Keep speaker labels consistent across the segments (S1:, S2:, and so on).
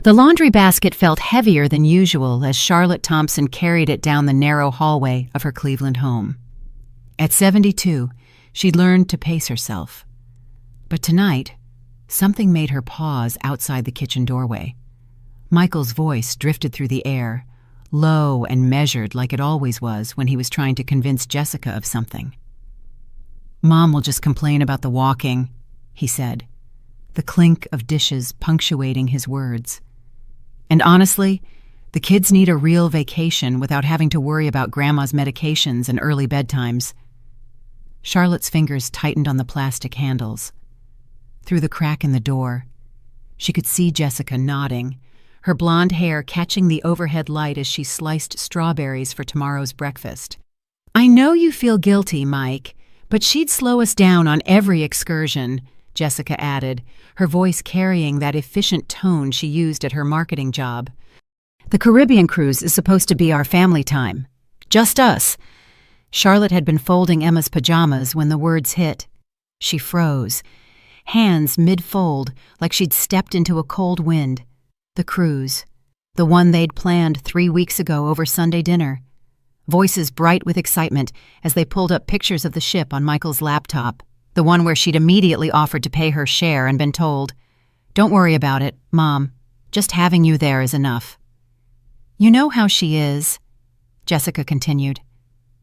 S1: The laundry basket felt heavier than usual as Charlotte Thompson carried it down the narrow hallway of her Cleveland home. At 72, she'd learned to pace herself. But tonight, something made her pause outside the kitchen doorway. Michael's voice drifted through the air, low and measured like it always was when he was trying to convince Jessica of something. "Mom will just complain about the walking," he said, the clink of dishes punctuating his words. "And honestly, the kids need a real vacation without having to worry about Grandma's medications and early bedtimes." Charlotte's fingers tightened on the plastic handles. Through the crack in the door, she could see Jessica nodding, her blonde hair catching the overhead light as she sliced strawberries for tomorrow's breakfast. "I know you feel guilty, Mike, but she'd slow us down on every excursion," Jessica added, her voice carrying that efficient tone she used at her marketing job. "The Caribbean cruise is supposed to be our family time. Just us." Charlotte had been folding Emma's pajamas when the words hit. She froze, hands mid-fold like she'd stepped into a cold wind. The cruise, the one they'd planned 3 weeks ago over Sunday dinner. Voices bright with excitement as they pulled up pictures of the ship on Michael's laptop, the one where she'd immediately offered to pay her share and been told, "Don't worry about it, Mom. Just having you there is enough." "You know how she is," Jessica continued,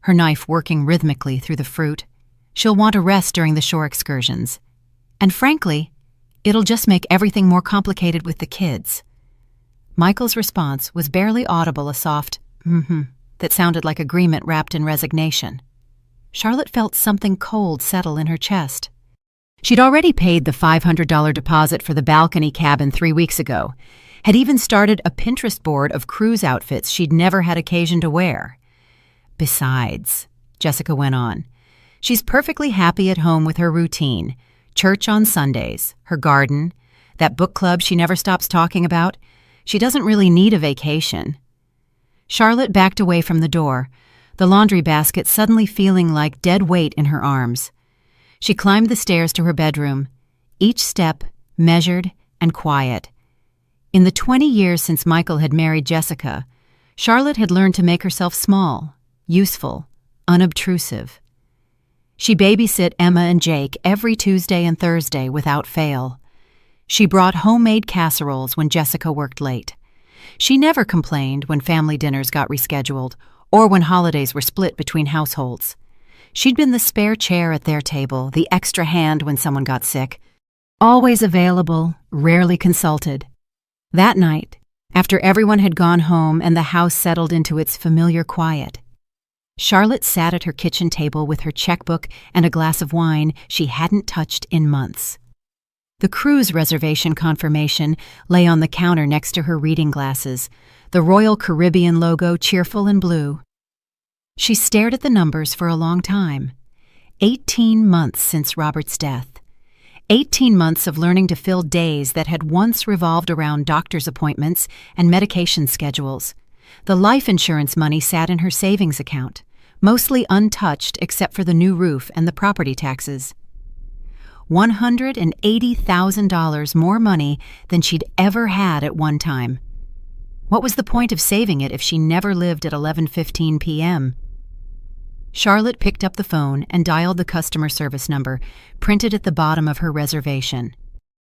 S1: her knife working rhythmically through the fruit. "She'll want a rest during the shore excursions. And frankly, it'll just make everything more complicated with the kids." Michael's response was barely audible, a soft, "mm-hmm," that sounded like agreement wrapped in resignation. Charlotte felt something cold settle in her chest. She'd already paid the $500 deposit for the balcony cabin 3 weeks ago, had even started a Pinterest board of cruise outfits she'd never had occasion to wear. "Besides," Jessica went on, "she's perfectly happy at home with her routine, church on Sundays, her garden, that book club she never stops talking about. She doesn't really need a vacation." Charlotte backed away from the door, the laundry basket suddenly feeling like dead weight in her arms. She climbed the stairs to her bedroom, each step measured and quiet. In the 20 years since Michael had married Jessica, Charlotte had learned to make herself small, useful, unobtrusive. She babysat Emma and Jake every Tuesday and Thursday without fail. She brought homemade casseroles when Jessica worked late. She never complained when family dinners got rescheduled or when holidays were split between households. She'd been the spare chair at their table, the extra hand when someone got sick. Always available, rarely consulted. That night, after everyone had gone home and the house settled into its familiar quiet, Charlotte sat at her kitchen table with her checkbook and a glass of wine she hadn't touched in months. The cruise reservation confirmation lay on the counter next to her reading glasses, the Royal Caribbean logo cheerful and blue. She stared at the numbers for a long time. 18 months since Robert's death. 18 months of learning to fill days that had once revolved around doctor's appointments and medication schedules. The life insurance money sat in her savings account, mostly untouched except for the new roof and the property taxes. $180,000 more money than she'd ever had at one time. What was the point of saving it if she never lived at 11:15 p.m.? Charlotte picked up the phone and dialed the customer service number, printed at the bottom of her reservation.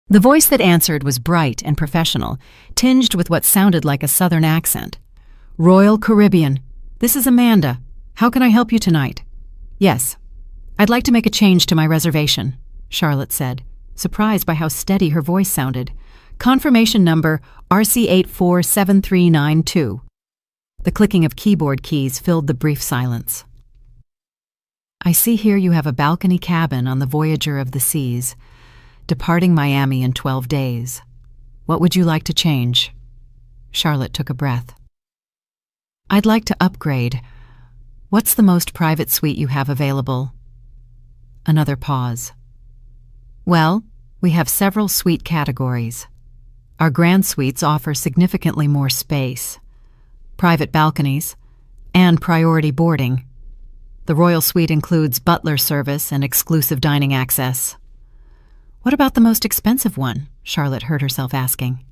S1: The voice that answered was bright and professional, tinged with what sounded like a southern accent. "Royal Caribbean. This is Amanda. How can I help you tonight?" "Yes. I'd like to make a change to my reservation," Charlotte said, surprised by how steady her voice sounded. "Confirmation number RC847392. The clicking of keyboard keys filled the brief silence. "I see here you have a balcony cabin on the Voyager of the Seas, departing Miami in 12 days. What would you like to change?" Charlotte took a breath. "I'd like to upgrade. What's the most private suite you have available?" Another pause. "Well, we have several suite categories. Our grand suites offer significantly more space, private balconies, and priority boarding. The Royal Suite includes butler service and exclusive dining access." "What about the most expensive one?" Charlotte heard herself asking.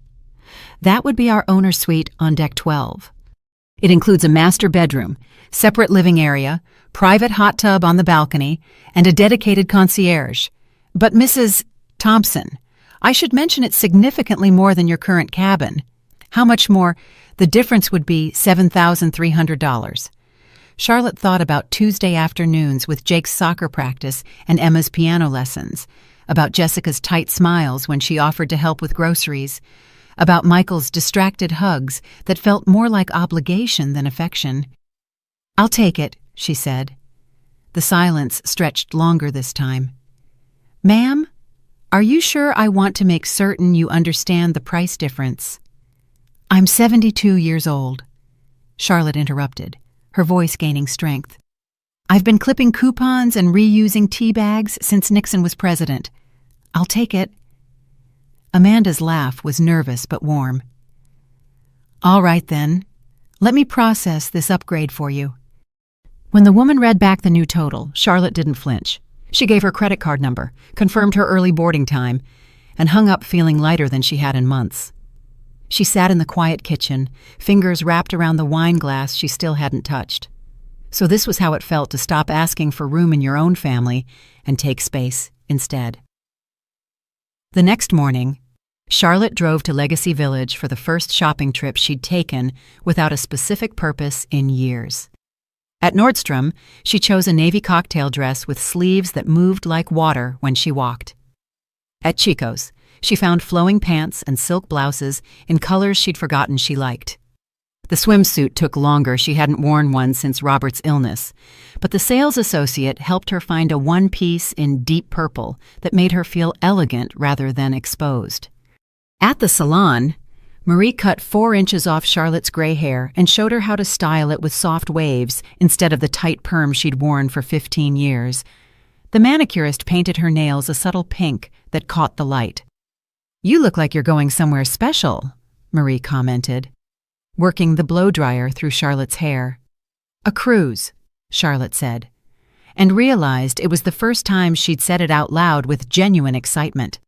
S1: That would be our owner suite on deck 12. It includes a master bedroom, separate living area, private hot tub on the balcony, and a dedicated concierge. But Mrs. Thompson, I should mention it's significantly more than your current cabin. How much more? The difference would be $7,300. Charlotte thought about Tuesday afternoons with Jake's soccer practice and Emma's piano lessons, about Jessica's tight smiles when she offered to help with groceries, about Michael's distracted hugs that felt more like obligation than affection. "I'll take it," she said. The silence stretched longer this time. "Ma'am, are you sure I want to make certain you understand the price difference?" "I'm 72 years old," Charlotte interrupted, her voice gaining strength. "I've been clipping coupons and reusing tea bags since Nixon was president. I'll take it." Amanda's laugh was nervous but warm. "All right, then. Let me process this upgrade for you." When the woman read back the new total, Charlotte didn't flinch. She gave her credit card number, confirmed her early boarding time, and hung up feeling lighter than she had in months. She sat in the quiet kitchen, fingers wrapped around the wine glass she still hadn't touched. So this was how it felt to stop asking for room in your own family and take space instead. The next morning, Charlotte drove to Legacy Village for the first shopping trip she'd taken without a specific purpose in years. At Nordstrom, she chose a navy cocktail dress with sleeves that moved like water when she walked. At Chico's, she found flowing pants and silk blouses in colors she'd forgotten she liked. The swimsuit took longer. She hadn't worn one since Robert's illness, but the sales associate helped her find a one-piece in deep purple that made her feel elegant rather than exposed. At the salon, Marie cut 4 inches off Charlotte's gray hair and showed her how to style it with soft waves instead of the tight perm she'd worn for 15 years. The manicurist painted her nails a subtle pink that caught the light. "You look like you're going somewhere special," Marie commented, working the blow-dryer through Charlotte's hair. "A cruise," Charlotte said, and realized it was the first time she'd said it out loud with genuine excitement.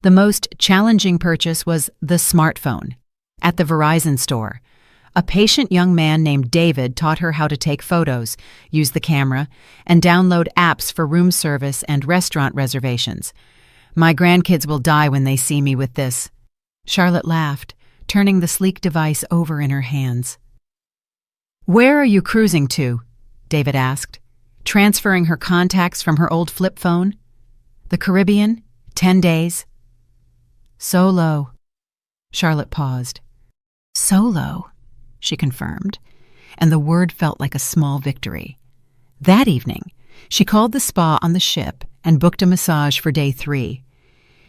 S1: The most challenging purchase was the smartphone. At the Verizon store, a patient young man named David taught her how to take photos, use the camera, and download apps for room service and restaurant reservations. "My grandkids will die when they see me with this." Charlotte laughed, turning the sleek device over in her hands. "Where are you cruising to?" David asked, transferring her contacts from her old flip phone. "The Caribbean? 10 days?" "Solo." Charlotte paused. "Solo," she confirmed, and the word felt like a small victory. That evening, she called the spa on the ship and booked a massage for day 3.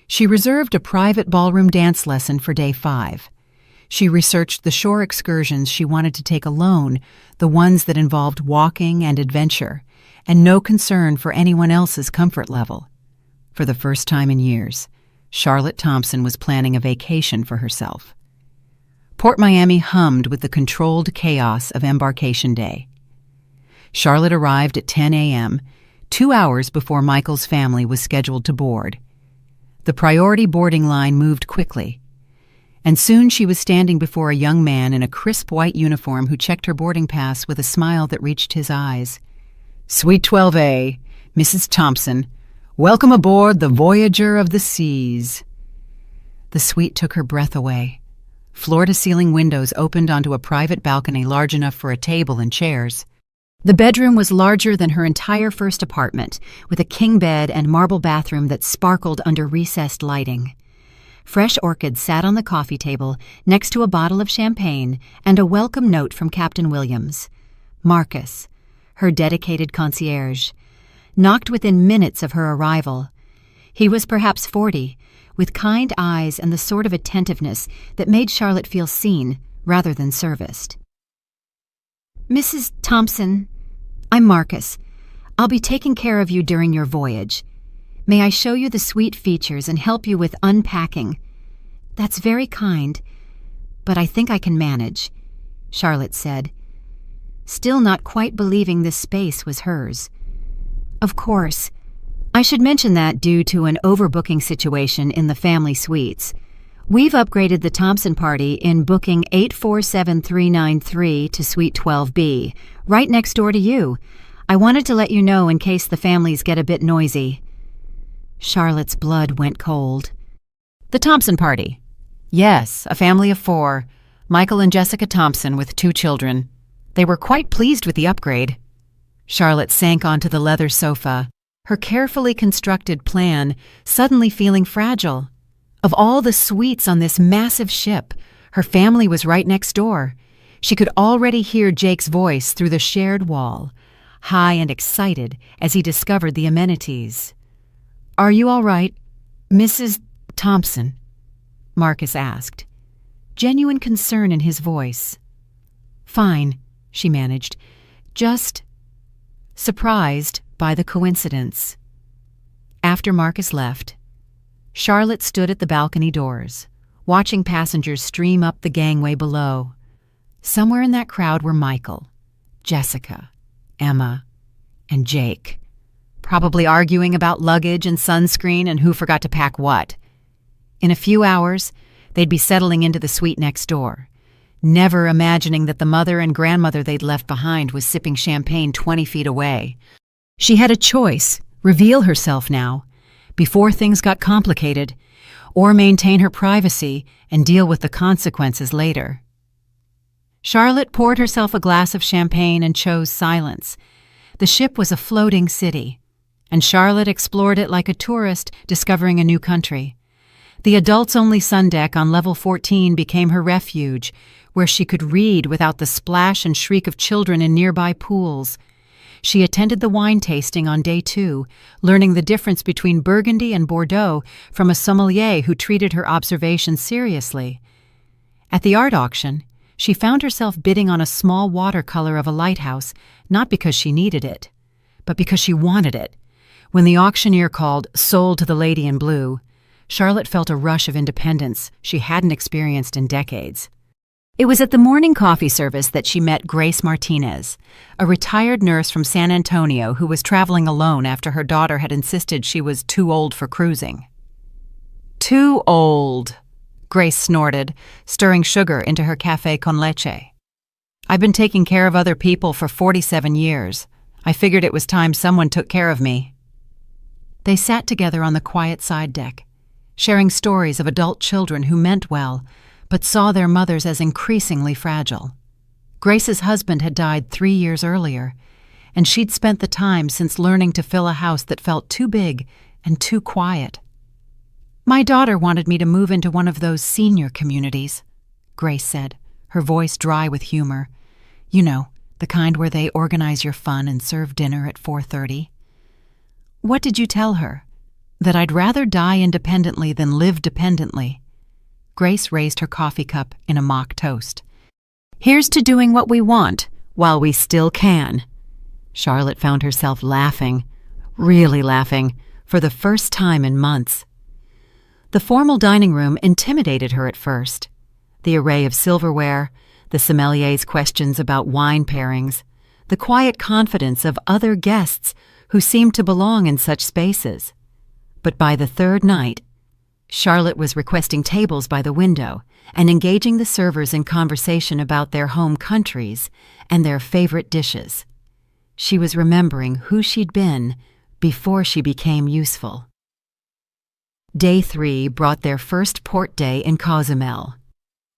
S1: She reserved a private ballroom dance lesson for day 5. She researched the shore excursions she wanted to take alone, the ones that involved walking and adventure, and no concern for anyone else's comfort level. For the first time in years, Charlotte Thompson was planning a vacation for herself. Port Miami hummed with the controlled chaos of embarkation day. Charlotte arrived at 10 a.m., 2 hours before Michael's family was scheduled to board. The priority boarding line moved quickly, and soon she was standing before a young man in a crisp white uniform who checked her boarding pass with a smile that reached his eyes. "Suite 12A, Mrs. Thompson. Welcome aboard the Voyager of the Seas." The suite took her breath away. Floor-to-ceiling windows opened onto a private balcony large enough for a table and chairs. The bedroom was larger than her entire first apartment, with a king bed and marble bathroom that sparkled under recessed lighting. Fresh orchids sat on the coffee table next to a bottle of champagne and a welcome note from Captain Williams. Marcus, her dedicated concierge, knocked within minutes of her arrival. He was perhaps 40, with kind eyes and the sort of attentiveness that made Charlotte feel seen rather than serviced. "Mrs. Thompson, I'm Marcus. I'll be taking care of you during your voyage. May I show you the suite features and help you with unpacking?" "That's very kind, but I think I can manage," Charlotte said, still not quite believing this space was hers. "Of course. I should mention that due to an overbooking situation in the family suites, We've upgraded the Thompson party in booking 847393 to Suite 12B, right next door to you. I wanted to let you know in case the families get a bit noisy." Charlotte's blood went cold. "The Thompson party?" "Yes, a family of 4. Michael and Jessica Thompson with 2 children. They were quite pleased with the upgrade." Charlotte sank onto the leather sofa, her carefully constructed plan suddenly feeling fragile. Of all the suites on this massive ship, her family was right next door. She could already hear Jake's voice through the shared wall, high and excited as he discovered the amenities. "Are you all right, Mrs. Thompson?" Marcus asked, genuine concern in his voice. "Fine," she managed, just surprised by the coincidence. After Marcus left, Charlotte stood at the balcony doors, watching passengers stream up the gangway below. Somewhere in that crowd were Michael, Jessica, Emma, and Jake, probably arguing about luggage and sunscreen and who forgot to pack what. In a few hours, they'd be settling into the suite next door, never imagining that the mother and grandmother they'd left behind was sipping champagne 20 feet away. She had a choice: reveal herself now, before things got complicated, or maintain her privacy and deal with the consequences later. Charlotte poured herself a glass of champagne and chose silence. The ship was a floating city, and Charlotte explored it like a tourist discovering a new country. The adults-only sundeck on level 14 became her refuge, where she could read without the splash and shriek of children in nearby pools. She attended the wine tasting on day 2, learning the difference between Burgundy and Bordeaux from a sommelier who treated her observations seriously. At the art auction, she found herself bidding on a small watercolor of a lighthouse, not because she needed it, but because she wanted it. When the auctioneer called "Sold to the Lady in Blue," Charlotte felt a rush of independence she hadn't experienced in decades. It was at the morning coffee service that she met Grace Martinez, a retired nurse from San Antonio who was traveling alone after her daughter had insisted she was too old for cruising. "Too old," Grace snorted, stirring sugar into her café con leche. "I've been taking care of other people for 47 years. I figured it was time someone took care of me." They sat together on the quiet side deck, sharing stories of adult children who meant well, but saw their mothers as increasingly fragile. Grace's husband had died 3 years earlier, and she'd spent the time since learning to fill a house that felt too big and too quiet. "My daughter wanted me to move into one of those senior communities," Grace said, her voice dry with humor. "You know, the kind where they organize your fun and serve dinner at 4:30. "What did you tell her?" "That I'd rather die independently than live dependently." Grace raised her coffee cup in a mock toast. "Here's to doing what we want, while we still can." Charlotte found herself laughing, really laughing, for the first time in months. The formal dining room intimidated her at first. The array of silverware, the sommelier's questions about wine pairings, the quiet confidence of other guests who seemed to belong in such spaces. But by the 3rd night, Charlotte was requesting tables by the window and engaging the servers in conversation about their home countries and their favorite dishes. She was remembering who she'd been before she became useful. Day 3 brought their first port day in Cozumel,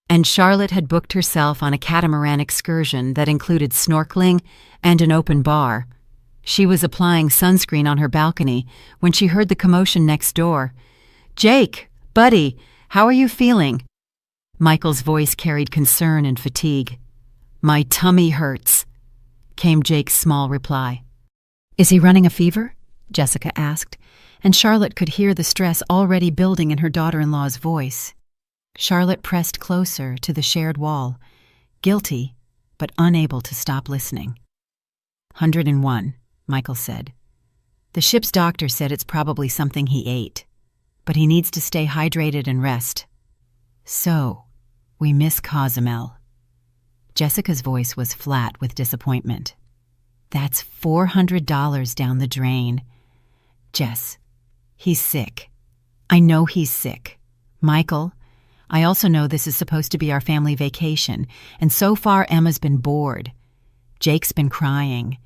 S1: and Charlotte had booked herself on a catamaran excursion that included snorkeling and an open bar. She was applying sunscreen on her balcony when she heard the commotion next door. "Jake, buddy, how are you feeling?" Michael's voice carried concern and fatigue. "My tummy hurts," came Jake's small reply. "Is he running a fever?" Jessica asked, and Charlotte could hear the stress already building in her daughter-in-law's voice. Charlotte pressed closer to the shared wall, guilty but unable to stop listening. 101, Michael said. "The ship's doctor said it's probably something he ate, but he needs to stay hydrated and rest. So, we miss Cozumel." Jessica's voice was flat with disappointment. "That's $400 down the drain. Jess, he's sick. I know he's sick. Michael, I also know this is supposed to be our family vacation, and so far Emma's been bored. Jake's been crying,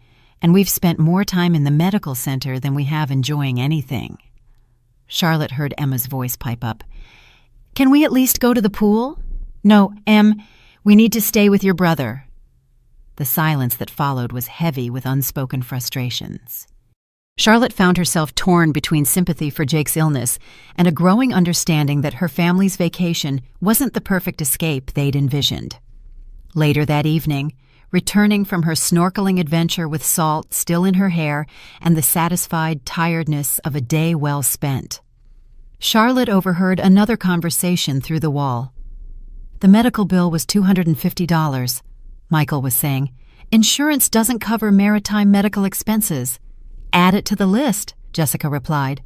S1: and we've spent more time in the medical center than we have enjoying anything." Charlotte heard Emma's voice pipe up. "Can we at least go to the pool?" "No, Em, we need to stay with your brother." The silence that followed was heavy with unspoken frustrations. Charlotte found herself torn between sympathy for Jake's illness and a growing understanding that her family's vacation wasn't the perfect escape they'd envisioned. Later that evening, returning from her snorkeling adventure with salt still in her hair and the satisfied tiredness of a day well spent, Charlotte overheard another conversation through the wall. "The medical bill was $250, Michael was saying. "Insurance doesn't cover maritime medical expenses." "Add it to the list," Jessica replied,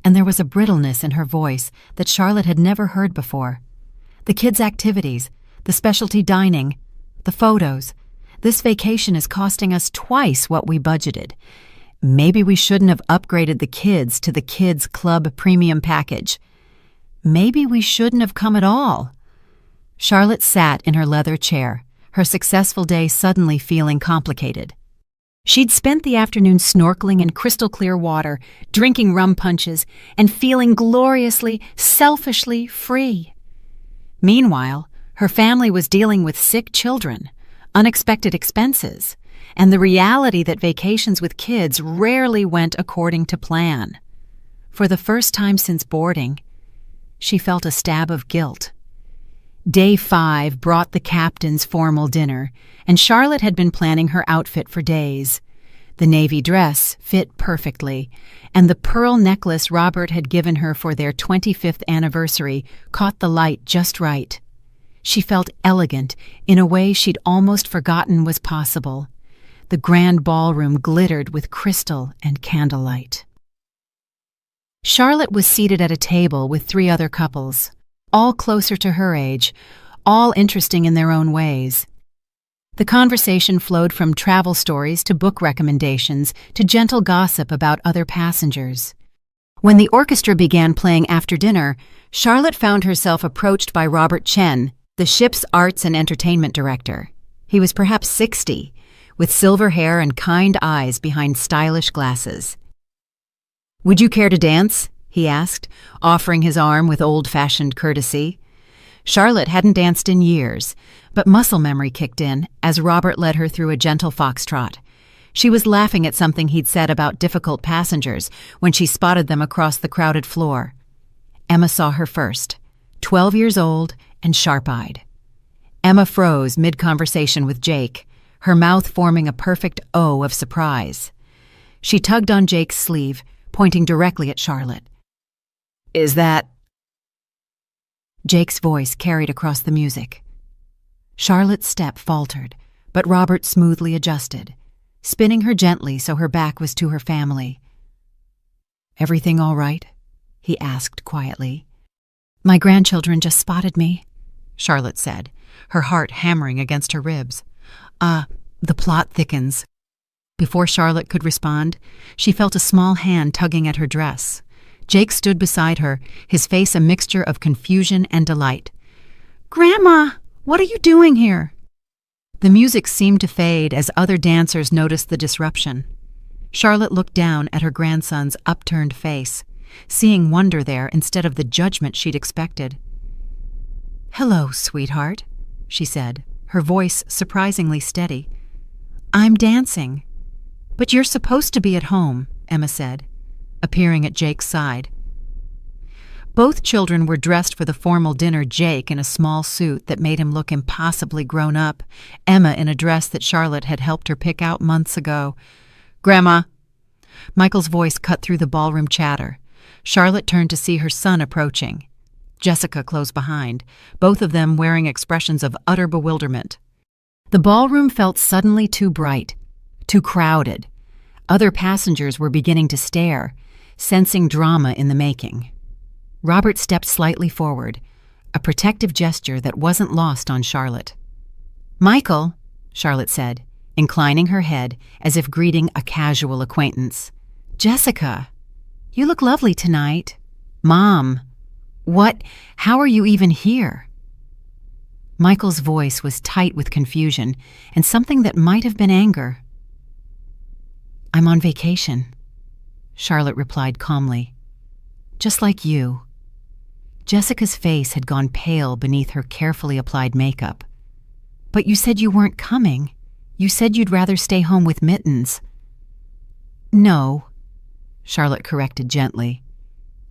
S1: and there was a brittleness in her voice that Charlotte had never heard before. "The kids' activities, the specialty dining, the photos. This vacation is costing us twice what we budgeted. Maybe we shouldn't have upgraded the kids to the Kids Club premium package. Maybe we shouldn't have come at all." Charlotte sat in her leather chair, her successful day suddenly feeling complicated. She'd spent the afternoon snorkeling in crystal-clear water, drinking rum punches, and feeling gloriously, selfishly free. Meanwhile, her family was dealing with sick children, unexpected expenses, and the reality that vacations with kids rarely went according to plan. For the first time since boarding, she felt a stab of guilt. Day 5 brought the captain's formal dinner, and Charlotte had been planning her outfit for days. The navy dress fit perfectly, and the pearl necklace Robert had given her for their 25th anniversary caught the light just right. She felt elegant in a way she'd almost forgotten was possible. The grand ballroom glittered with crystal and candlelight. Charlotte was seated at a table with 3 other couples, all closer to her age, all interesting in their own ways. The conversation flowed from travel stories to book recommendations to gentle gossip about other passengers. When the orchestra began playing after dinner, Charlotte found herself approached by Robert Chen, the ship's arts and entertainment director. He was perhaps 60, with silver hair and kind eyes behind stylish glasses. "Would you care to dance?" he asked, offering his arm with old-fashioned courtesy. Charlotte hadn't danced in years, but muscle memory kicked in as Robert led her through a gentle foxtrot. She was laughing at something he'd said about difficult passengers when she spotted them across the crowded floor. Emma saw her first, 12 years old and sharp-eyed. Emma froze mid-conversation with Jake, her mouth forming a perfect O of surprise. She tugged on Jake's sleeve, pointing directly at Charlotte. "Is that—" Jake's voice carried across the music. Charlotte's step faltered, but Robert smoothly adjusted, spinning her gently so her back was to her family. "Everything all right?" he asked quietly. "My grandchildren just spotted me," Charlotte said, her heart hammering against her ribs. The plot thickens." Before Charlotte could respond, she felt a small hand tugging at her dress. Jake stood beside her, his face a mixture of confusion and delight. "Grandma, what are you doing here?" The music seemed to fade as other dancers noticed the disruption. Charlotte looked down at her grandson's upturned face, seeing wonder there instead of the judgment she'd expected. "Hello, sweetheart," she said, her voice surprisingly steady. "I'm dancing." "But you're supposed to be at home," Emma said, appearing at Jake's side. Both children were dressed for the formal dinner, Jake in a small suit that made him look impossibly grown up, Emma in a dress that Charlotte had helped her pick out months ago. "Grandma!" Michael's voice cut through the ballroom chatter. Charlotte turned to see her son approaching. Jessica close behind, both of them wearing expressions of utter bewilderment. The ballroom felt suddenly too bright, too crowded. Other passengers were beginning to stare, sensing drama in the making. Robert stepped slightly forward, a protective gesture that wasn't lost on Charlotte. "Michael," Charlotte said, inclining her head as if greeting a casual acquaintance. "Jessica, you look lovely tonight." "Mom, how are you even here?" Michael's voice was tight with confusion and something that might have been anger. "I'm on vacation," Charlotte replied calmly. "Just like you." Jessica's face had gone pale beneath her carefully applied makeup. "But you said you weren't coming. You said you'd rather stay home with Mittens." "No," Charlotte corrected gently.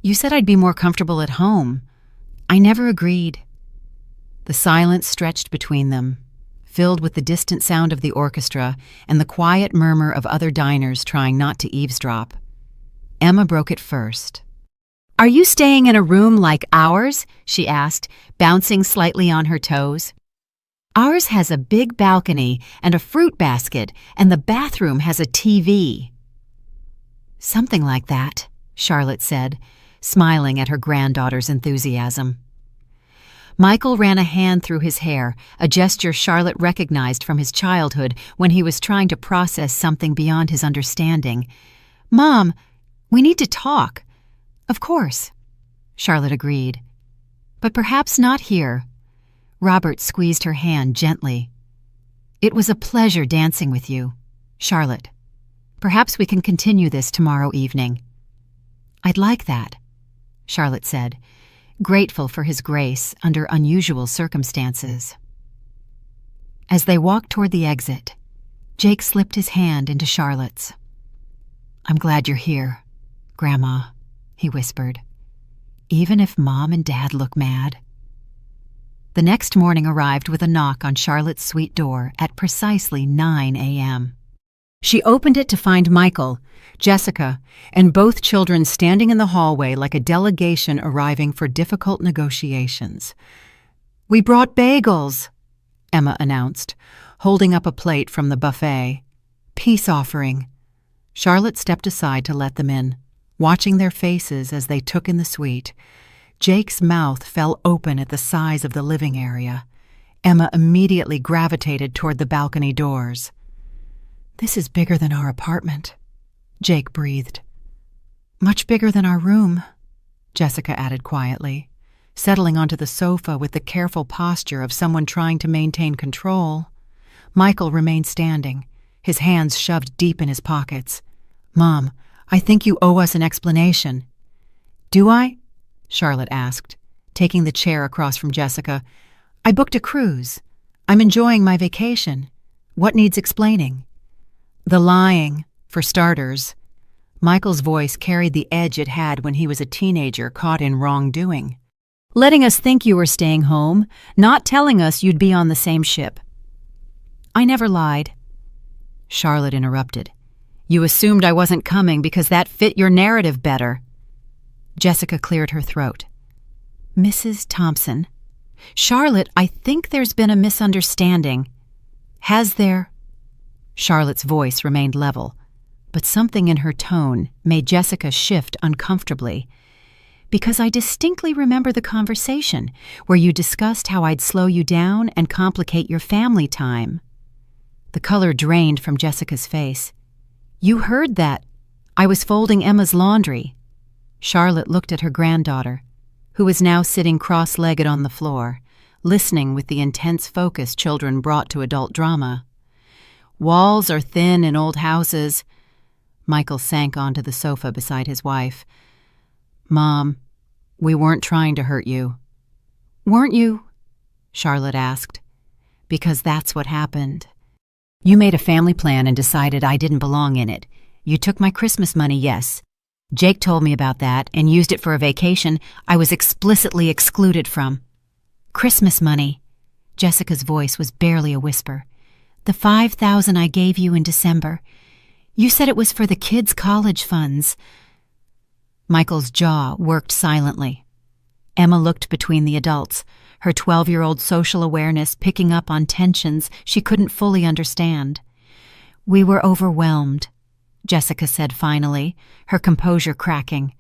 S1: "You said I'd be more comfortable at home. I never agreed." The silence stretched between them, filled with the distant sound of the orchestra and the quiet murmur of other diners trying not to eavesdrop. Emma broke it first. "Are you staying in a room like ours?" she asked, bouncing slightly on her toes. "Ours has a big balcony and a fruit basket, and the bathroom has a TV." "Something like that," Charlotte said, smiling at her granddaughter's enthusiasm. Michael ran a hand through his hair, a gesture Charlotte recognized from his childhood when he was trying to process something beyond his understanding. "Mom, we need to talk." "Of course," Charlotte agreed. "But perhaps not here." Robert squeezed her hand gently. "It was a pleasure dancing with you, Charlotte. Perhaps we can continue this tomorrow evening." "I'd like that," Charlotte said, grateful for his grace under unusual circumstances. As they walked toward the exit, Jake slipped his hand into Charlotte's. "I'm glad you're here, Grandma," he whispered, "even if Mom and Dad look mad." The next morning arrived with a knock on Charlotte's suite door at precisely 9 a.m. She opened it to find Michael, Jessica, and both children standing in the hallway like a delegation arriving for difficult negotiations. "We brought bagels," Emma announced, holding up a plate from the buffet. "Peace offering." Charlotte stepped aside to let them in, watching their faces as they took in the suite. Jake's mouth fell open at the size of the living area. Emma immediately gravitated toward the balcony doors. "This is bigger than our apartment," Jake breathed. "Much bigger than our room," Jessica added quietly, settling onto the sofa with the careful posture of someone trying to maintain control. Michael remained standing, his hands shoved deep in his pockets. "Mom, I think you owe us an explanation." "Do I?" Charlotte asked, taking the chair across from Jessica. "I booked a cruise. I'm enjoying my vacation. What needs explaining?" "The lying, for starters." Michael's voice carried the edge it had when he was a teenager caught in wrongdoing. "Letting us think you were staying home, not telling us you'd be on the same ship." "I never lied." Charlotte interrupted. "You assumed I wasn't coming because that fit your narrative better." Jessica cleared her throat. "Mrs. Thompson." "Charlotte, I think there's been a misunderstanding." "Has there?" Charlotte's voice remained level, but something in her tone made Jessica shift uncomfortably. "Because I distinctly remember the conversation where you discussed how I'd slow you down and complicate your family time." The color drained from Jessica's face. "You heard that. I was folding Emma's laundry." Charlotte looked at her granddaughter, who was now sitting cross-legged on the floor, listening with the intense focus children brought to adult drama. "Walls are thin in old houses." Michael sank onto the sofa beside his wife. "Mom, we weren't trying to hurt you." "Weren't you?" Charlotte asked. "Because that's what happened. You made a family plan and decided I didn't belong in it. You took my Christmas money, yes. Jake told me about that and used it for a vacation I was explicitly excluded from." "Christmas money." Jessica's voice was barely a whisper. "The $5,000 I gave you in December. You said it was for the kids' college funds." Michael's jaw worked silently. Emma looked between the adults, her 12-year-old social awareness picking up on tensions she couldn't fully understand. "We were overwhelmed," Jessica said finally, her composure cracking.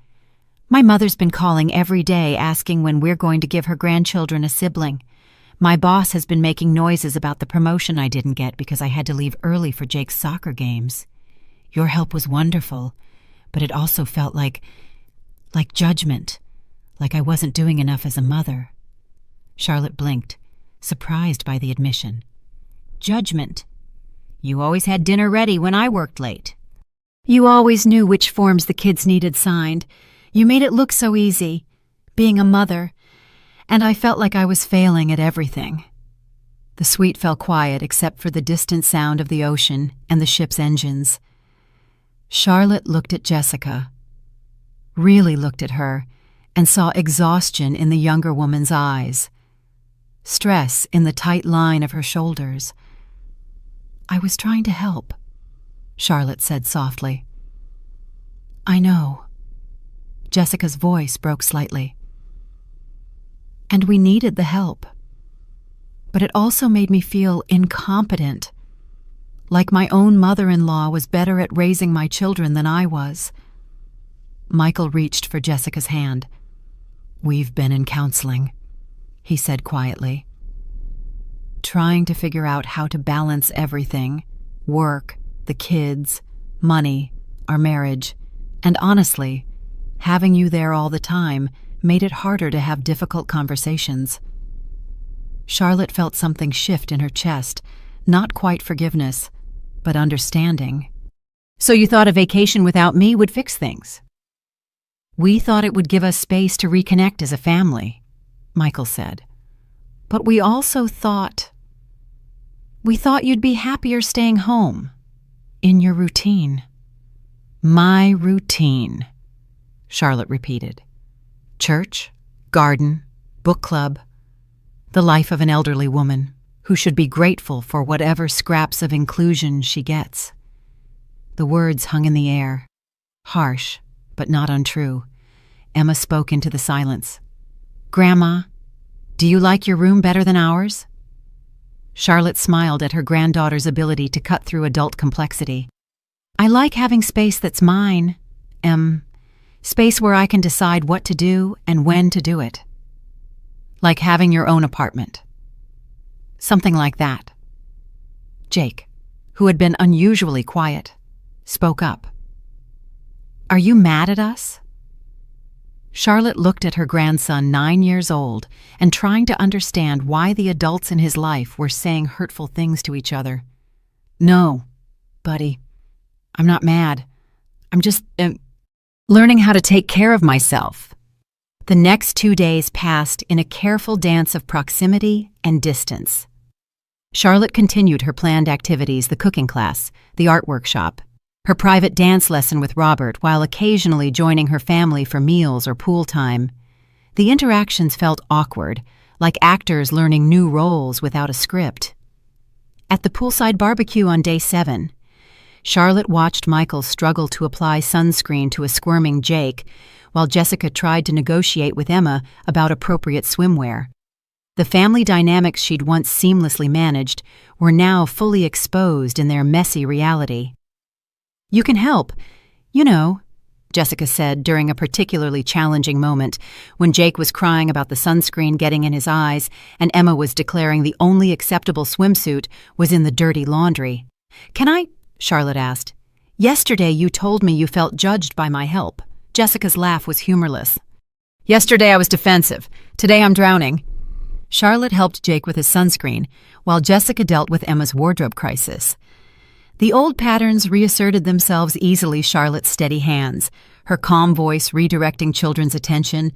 S1: "My mother's been calling every day asking when we're going to give her grandchildren a sibling. My boss has been making noises about the promotion I didn't get because I had to leave early for Jake's soccer games. Your help was wonderful, but it also felt like judgment, like I wasn't doing enough as a mother." Charlotte blinked, surprised by the admission. "Judgment. You always had dinner ready when I worked late. You always knew which forms the kids needed signed. You made it look so easy, being a mother, and I felt like I was failing at everything." The suite fell quiet except for the distant sound of the ocean and the ship's engines. Charlotte looked at Jessica, really looked at her, and saw exhaustion in the younger woman's eyes, stress in the tight line of her shoulders. "I was trying to help," Charlotte said softly. "I know." Jessica's voice broke slightly. "And we needed the help. But it also made me feel incompetent, like my own mother-in-law was better at raising my children than I was." Michael reached for Jessica's hand. "We've been in counseling," he said quietly. "Trying to figure out how to balance everything, work, the kids, money, our marriage, and honestly, having you there all the time made it harder to have difficult conversations." Charlotte felt something shift in her chest, not quite forgiveness, but understanding. "So you thought a vacation without me would fix things?" "We thought it would give us space to reconnect as a family," Michael said. "But we also thought you'd be happier staying home, in your routine." "My routine," Charlotte repeated. "Church, garden, book club, the life of an elderly woman who should be grateful for whatever scraps of inclusion she gets." The words hung in the air, harsh but not untrue. Emma spoke into the silence. "Grandma, do you like your room better than ours?" Charlotte smiled at her granddaughter's ability to cut through adult complexity. "I like having space that's mine, space where I can decide what to do and when to do it. Like having your own apartment." Something like that. Jake, who had been unusually quiet, spoke up. "Are you mad at us?" Charlotte looked at her grandson, 9 years old, and trying to understand why the adults in his life were saying hurtful things to each other. "No, buddy, I'm not mad. I'm just learning how to take care of myself." The next 2 days passed in a careful dance of proximity and distance. Charlotte continued her planned activities, the cooking class, the art workshop, her private dance lesson with Robert, while occasionally joining her family for meals or pool time. The interactions felt awkward, like actors learning new roles without a script. At the poolside barbecue on day 7, Charlotte watched Michael struggle to apply sunscreen to a squirming Jake, while Jessica tried to negotiate with Emma about appropriate swimwear. The family dynamics she'd once seamlessly managed were now fully exposed in their messy reality. "You can help, you know," Jessica said during a particularly challenging moment when Jake was crying about the sunscreen getting in his eyes and Emma was declaring the only acceptable swimsuit was in the dirty laundry. "Can I?" Charlotte asked. "Yesterday you told me you felt judged by my help." Jessica's laugh was humorless. "Yesterday I was defensive. Today I'm drowning." Charlotte helped Jake with his sunscreen, while Jessica dealt with Emma's wardrobe crisis. The old patterns reasserted themselves easily Charlotte's steady hands, her calm voice redirecting children's attention,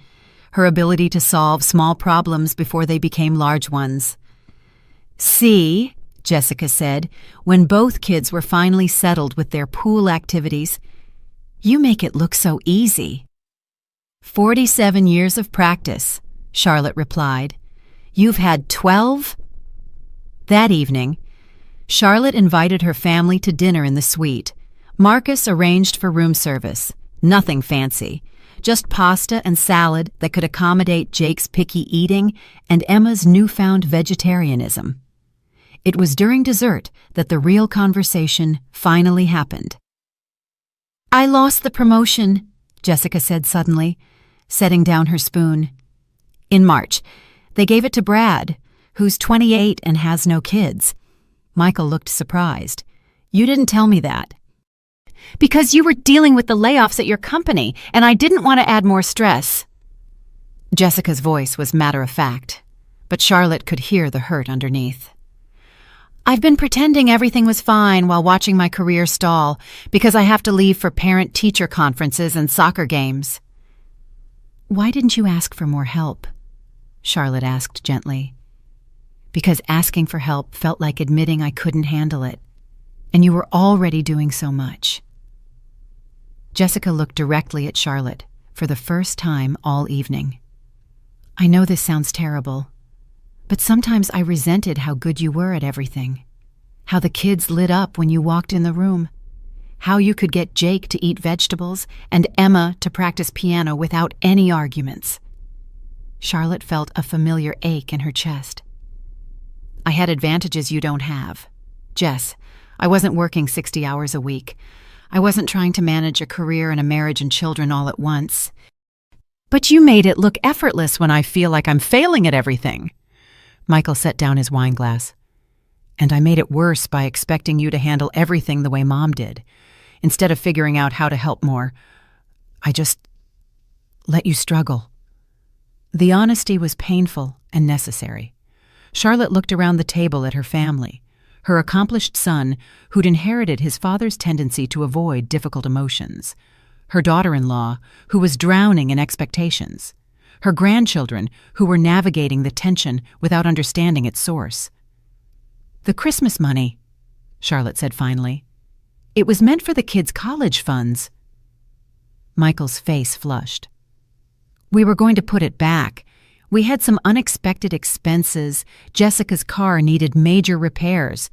S1: her ability to solve small problems before they became large ones. "See," Jessica said, when both kids were finally settled with their pool activities, "you make it look so easy." 47 years of practice," Charlotte replied. "You've had 12? That evening, Charlotte invited her family to dinner in the suite. Marcus arranged for room service. Nothing fancy, just pasta and salad that could accommodate Jake's picky eating and Emma's newfound vegetarianism. It was during dessert that the real conversation finally happened. "I lost the promotion," Jessica said suddenly, setting down her spoon. "In March. They gave it to Brad, who's 28 and has no kids." Michael looked surprised. "You didn't tell me that." "Because you were dealing with the layoffs at your company, and I didn't want to add more stress." Jessica's voice was matter-of-fact. but Charlotte could hear the hurt underneath. "I've been pretending everything was fine while watching my career stall because I have to leave for parent-teacher conferences and soccer games." "Why didn't you ask for more help?" Charlotte asked gently. "Because asking for help felt like admitting I couldn't handle it, and you were already doing so much." Jessica looked directly at Charlotte for the first time all evening. "I know this sounds terrible, but sometimes I resented how good you were at everything. How the kids lit up when you walked in the room. How you could get Jake to eat vegetables and Emma to practice piano without any arguments." Charlotte felt a familiar ache in her chest. "I had advantages you don't have. Jess, I wasn't working 60 hours a week. I wasn't trying to manage a career and a marriage and children all at once." "But you made it look effortless when I feel like I'm failing at everything." Michael set down his wine glass. "And I made it worse by expecting you to handle everything the way Mom did. Instead of figuring out how to help more, I just let you struggle." The honesty was painful and necessary. Charlotte looked around the table at her family, her accomplished son, who'd inherited his father's tendency to avoid difficult emotions, her daughter-in-law, who was drowning in expectations, her grandchildren, who were navigating the tension without understanding its source. "The Christmas money," Charlotte said finally. "It was meant for the kids' college funds." Michael's face flushed. "We were going to put it back. We had some unexpected expenses. Jessica's car needed major repairs.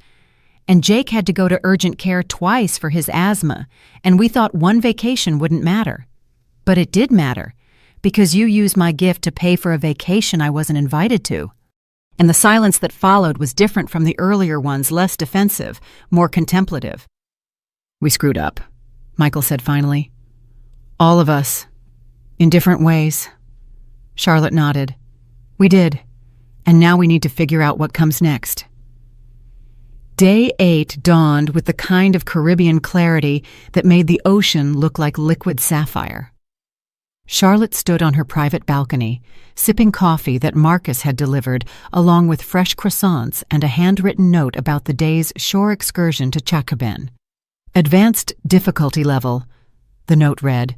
S1: And Jake had to go to urgent care twice for his asthma, and we thought one vacation wouldn't matter. But it did matter, because you used my gift to pay for a vacation I wasn't invited to." And the silence that followed was different from the earlier ones, less defensive, more contemplative. "We screwed up," Michael said finally. "All of us, in different ways." Charlotte nodded. "We did, and now we need to figure out what comes next." Day 8 dawned with the kind of Caribbean clarity that made the ocean look like liquid sapphire. Charlotte stood on her private balcony, sipping coffee that Marcus had delivered, along with fresh croissants and a handwritten note about the day's shore excursion to Chakaben. "Advanced difficulty level," the note read.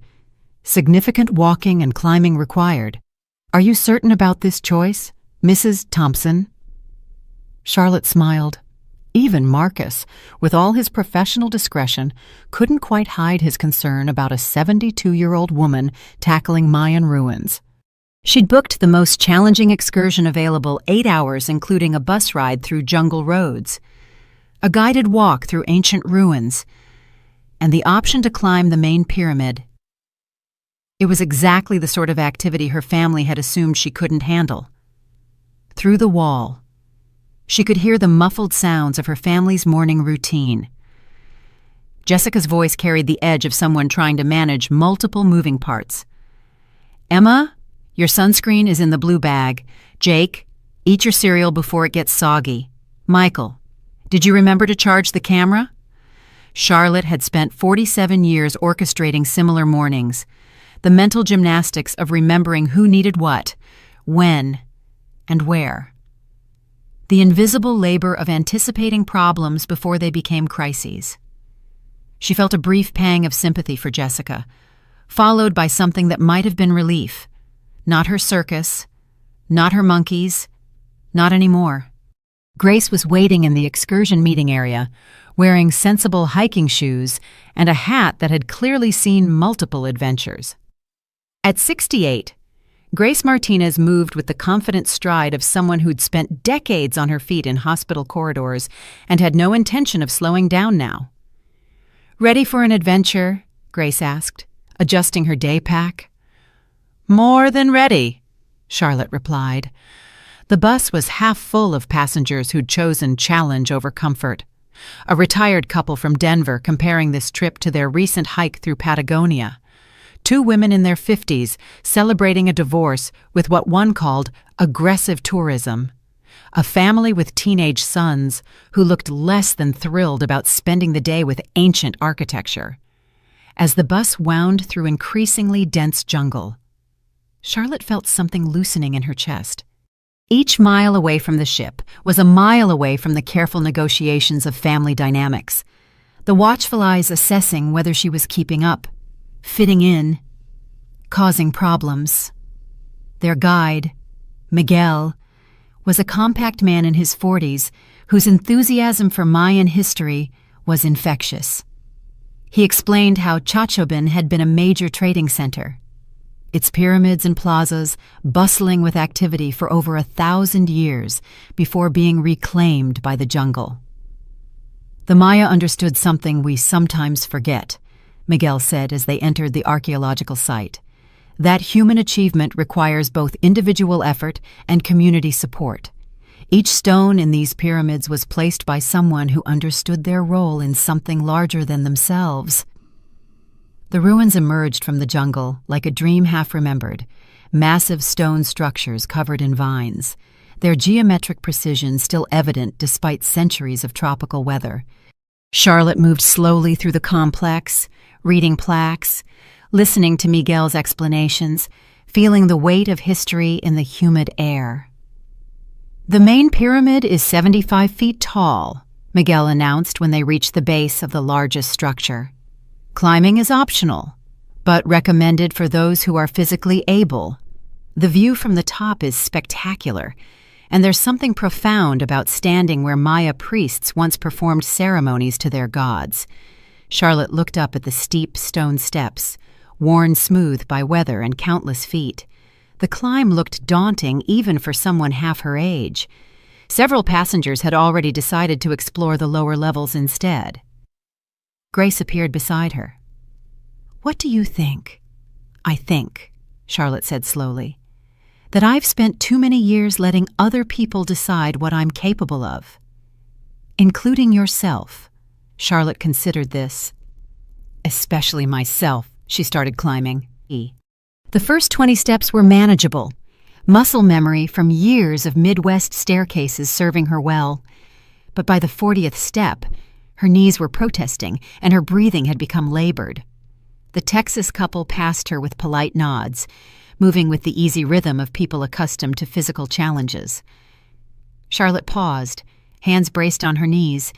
S1: "Significant walking and climbing required. Are you certain about this choice, Mrs. Thompson?" Charlotte smiled. Even Marcus, with all his professional discretion, couldn't quite hide his concern about a 72-year-old woman tackling Mayan ruins. She'd booked the most challenging excursion available, 8 hours, including a bus ride through jungle roads, a guided walk through ancient ruins, and the option to climb the main pyramid. It was exactly the sort of activity her family had assumed she couldn't handle. Through the wall, she could hear the muffled sounds of her family's morning routine. Jessica's voice carried the edge of someone trying to manage multiple moving parts. "Emma, your sunscreen is in the blue bag. Jake, eat your cereal before it gets soggy. Michael, did you remember to charge the camera?" Charlotte had spent 47 years orchestrating similar mornings, the mental gymnastics of remembering who needed what, when, and where. The invisible labor of anticipating problems before they became crises. She felt a brief pang of sympathy for Jessica, followed by something that might have been relief. Not her circus, not her monkeys, not anymore. Grace was waiting in the excursion meeting area, wearing sensible hiking shoes and a hat that had clearly seen multiple adventures. At 68, Grace Martinez moved with the confident stride of someone who'd spent decades on her feet in hospital corridors and had no intention of slowing down now. "Ready for an adventure?" Grace asked, adjusting her day pack. "More than ready," Charlotte replied. The bus was half full of passengers who'd chosen challenge over comfort. A retired couple from Denver comparing this trip to their recent hike through Patagonia. 2 women in their 50s celebrating a divorce with what one called aggressive tourism. A family with teenage sons who looked less than thrilled about spending the day with ancient architecture. As the bus wound through increasingly dense jungle, Charlotte felt something loosening in her chest. Each mile away from the ship was a mile away from the careful negotiations of family dynamics, the watchful eyes assessing whether she was keeping up, fitting in, causing problems. Their guide, Miguel, was a compact man in his 40s whose enthusiasm for Mayan history was infectious. He explained how Chachobin had been a major trading center, its pyramids and plazas bustling with activity for over 1,000 years before being reclaimed by the jungle. The Maya understood something we sometimes forget, Miguel said as they entered the archaeological site, that human achievement requires both individual effort and community support. Each stone in these pyramids was placed by someone who understood their role in something larger than themselves. The ruins emerged from the jungle like a dream half-remembered, massive stone structures covered in vines, their geometric precision still evident despite centuries of tropical weather. Charlotte moved slowly through the complex, reading plaques, listening to Miguel's explanations, feeling the weight of history in the humid air. "The main pyramid is 75 feet tall," Miguel announced when they reached the base of the largest structure. "Climbing is optional, but recommended for those who are physically able. The view from the top is spectacular, and there's something profound about standing where Maya priests once performed ceremonies to their gods." Charlotte looked up at the steep stone steps, worn smooth by weather and countless feet. The climb looked daunting even for someone half her age. Several passengers had already decided to explore the lower levels instead. Grace appeared beside her. "What do you think?" "I think," Charlotte said slowly, "that I've spent too many years letting other people decide what I'm capable of. Including yourself." Charlotte considered this. "Especially myself," she started climbing. The first 20 steps were manageable, muscle memory from years of Midwest staircases serving her well. But by the 40th step, her knees were protesting and her breathing had become labored. The Texas couple passed her with polite nods, moving with the easy rhythm of people accustomed to physical challenges. Charlotte paused, hands braced on her knees,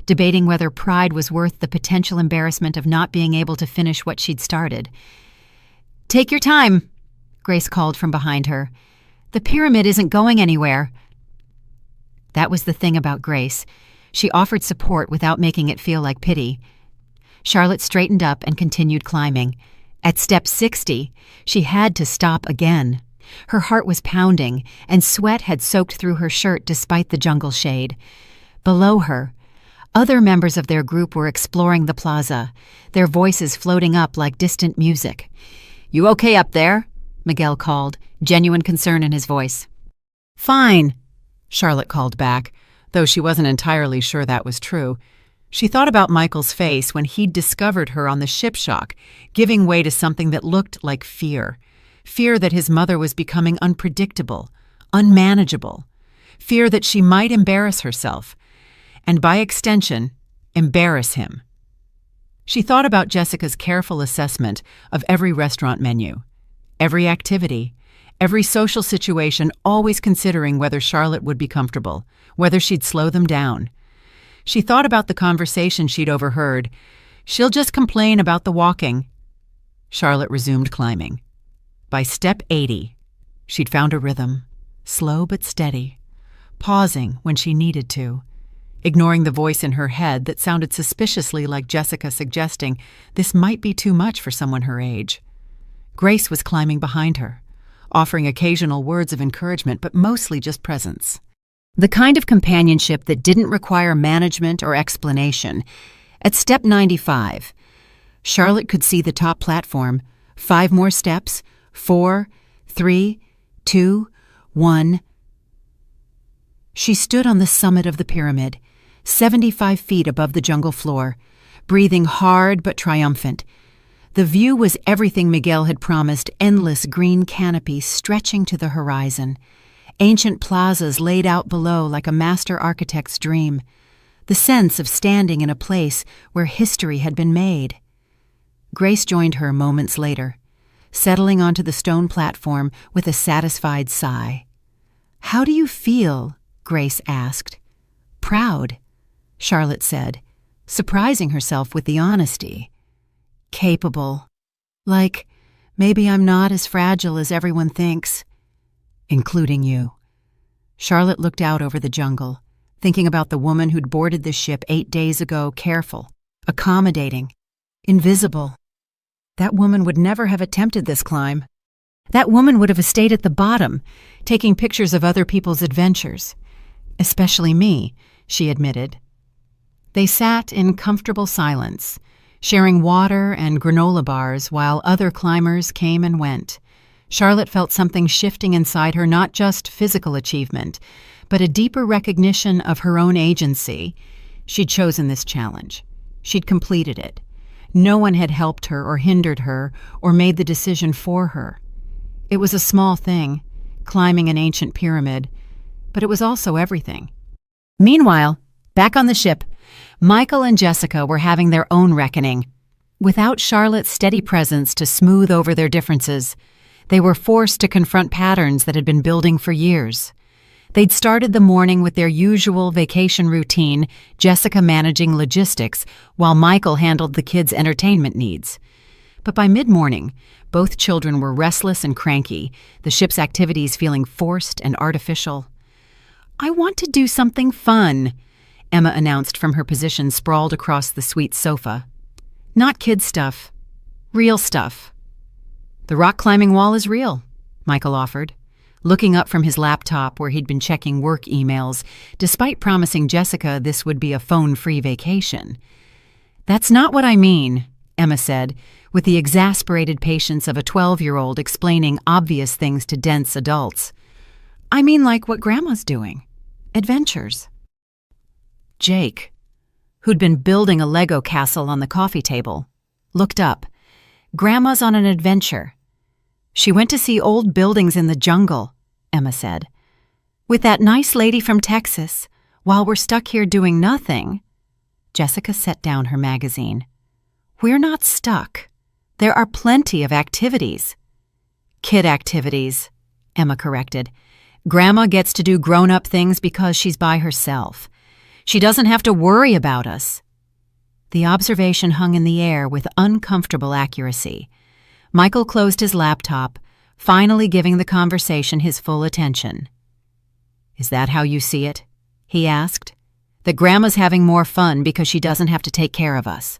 S1: debating whether pride was worth the potential embarrassment of not being able to finish what she'd started. "Take your time," Grace called from behind her. "The pyramid isn't going anywhere." That was the thing about Grace. She offered support without making it feel like pity. Charlotte straightened up and continued climbing. At step 60, she had to stop again. Her heart was pounding, and sweat had soaked through her shirt despite the jungle shade. Below her, other members of their group were exploring the plaza, their voices floating up like distant music. "You okay up there?" Miguel called, genuine concern in his voice. "Fine," Charlotte called back, though she wasn't entirely sure that was true. She thought about Michael's face when he'd discovered her on the ship shock, giving way to something that looked like fear. Fear that his mother was becoming unpredictable, unmanageable. Fear that she might embarrass herself, and by extension, embarrass him. She thought about Jessica's careful assessment of every restaurant menu, every activity, every social situation, always considering whether Charlotte would be comfortable, whether she'd slow them down. She thought about the conversation she'd overheard. "She'll just complain about the walking." Charlotte resumed climbing. By step 80, she'd found a rhythm, slow but steady, pausing when she needed to, ignoring the voice in her head that sounded suspiciously like Jessica suggesting this might be too much for someone her age. Grace was climbing behind her, offering occasional words of encouragement, but mostly just presence. The kind of companionship that didn't require management or explanation. At step 95, Charlotte could see the top platform. 5 more steps. 4, 3, 2, 1. She stood on the summit of the pyramid, 75 feet above the jungle floor, breathing hard but triumphant. The view was everything Miguel had promised, endless green canopies stretching to the horizon, ancient plazas laid out below like a master architect's dream, the sense of standing in a place where history had been made. Grace joined her moments later, settling onto the stone platform with a satisfied sigh. "How do you feel?" Grace asked. "Proud," Charlotte said, surprising herself with the honesty. "Capable. Like, maybe I'm not as fragile as everyone thinks." "Including you." Charlotte looked out over the jungle, thinking about the woman who'd boarded the ship 8 days ago, careful, accommodating, invisible. That woman would never have attempted this climb. That woman would have stayed at the bottom, taking pictures of other people's adventures. "Especially me," she admitted. They sat in comfortable silence, sharing water and granola bars while other climbers came and went. Charlotte felt something shifting inside her, not just physical achievement, but a deeper recognition of her own agency. She'd chosen this challenge. She'd completed it. No one had helped her or hindered her or made the decision for her. It was a small thing, climbing an ancient pyramid, but it was also everything. Meanwhile, back on the ship, Michael and Jessica were having their own reckoning. Without Charlotte's steady presence to smooth over their differences, they were forced to confront patterns that had been building for years. They'd started the morning with their usual vacation routine, Jessica managing logistics, while Michael handled the kids' entertainment needs. But by mid-morning, both children were restless and cranky, the ship's activities feeling forced and artificial. "I want to do something fun," Emma announced from her position sprawled across the suite sofa. "Not kid stuff. Real stuff." "The rock climbing wall is real," Michael offered, looking up from his laptop where he'd been checking work emails, despite promising Jessica this would be a phone-free vacation. "That's not what I mean," Emma said, with the exasperated patience of a 12-year-old explaining obvious things to dense adults. "I mean like what Grandma's doing. Adventures." Jake, who'd been building a Lego castle on the coffee table, looked up. "Grandma's on an adventure. She went to see old buildings in the jungle," Emma said. "With that nice lady from Texas, while we're stuck here doing nothing." Jessica set down her magazine. "We're not stuck. There are plenty of activities." "Kid activities," Emma corrected. "Grandma gets to do grown-up things because she's by herself. She doesn't have to worry about us." The observation hung in the air with uncomfortable accuracy. Michael closed his laptop, finally giving the conversation his full attention. "Is that how you see it?" he asked. "That Grandma's having more fun because she doesn't have to take care of us?"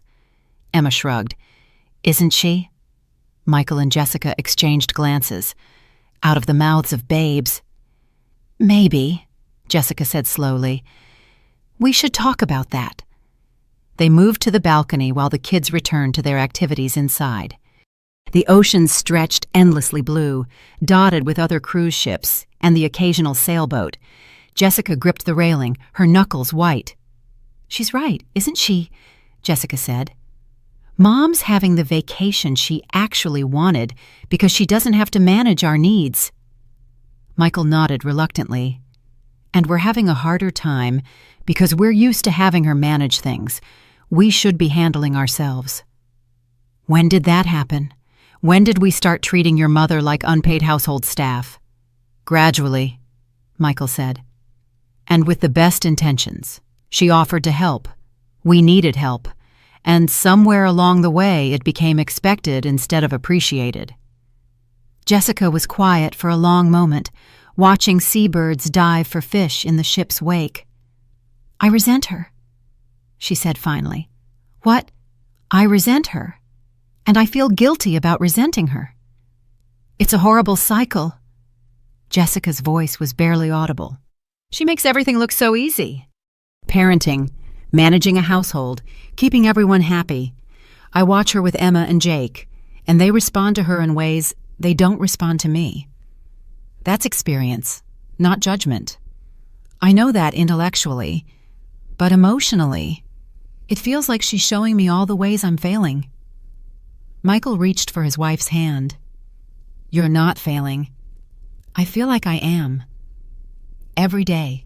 S1: Emma shrugged. "Isn't she?" Michael and Jessica exchanged glances. Out of the mouths of babes. "Maybe," Jessica said slowly. "We should talk about that." They moved to the balcony while the kids returned to their activities inside. The ocean stretched endlessly blue, dotted with other cruise ships and the occasional sailboat. Jessica gripped the railing, her knuckles white. "She's right, isn't she?" Jessica said. "Mom's having the vacation she actually wanted because she doesn't have to manage our needs." Michael nodded reluctantly. "And we're having a harder time because we're used to having her manage things. We should be handling ourselves." "When did that happen? When did we start treating your mother like unpaid household staff?" "Gradually," Michael said. "And with the best intentions. She offered to help. We needed help. And somewhere along the way it became expected instead of appreciated." Jessica was quiet for a long moment, watching seabirds dive for fish in the ship's wake. "I resent her," she said finally. "What? I resent her. And I feel guilty about resenting her. It's a horrible cycle." Jessica's voice was barely audible. "She makes everything look so easy. Parenting, managing a household, keeping everyone happy. I watch her with Emma and Jake, and they respond to her in ways they don't respond to me. That's experience, not judgment. I know that intellectually, but emotionally, it feels like she's showing me all the ways I'm failing." Michael reached for his wife's hand. "You're not failing. I feel like I am. Every day.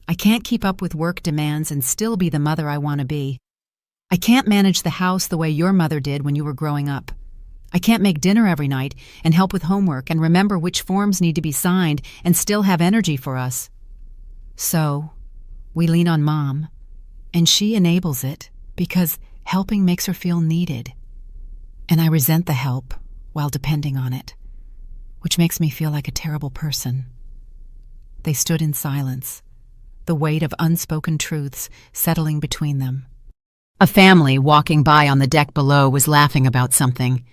S1: I can't keep up with work demands and still be the mother I want to be. I can't manage the house the way your mother did when you were growing up. I can't make dinner every night and help with homework and remember which forms need to be signed and still have energy for us. So, we lean on Mom, and she enables it because helping makes her feel needed. And I resent the help while depending on it, which makes me feel like a terrible person. They stood in silence, the weight of unspoken truths settling between them. A family walking by on the deck below was laughing about something,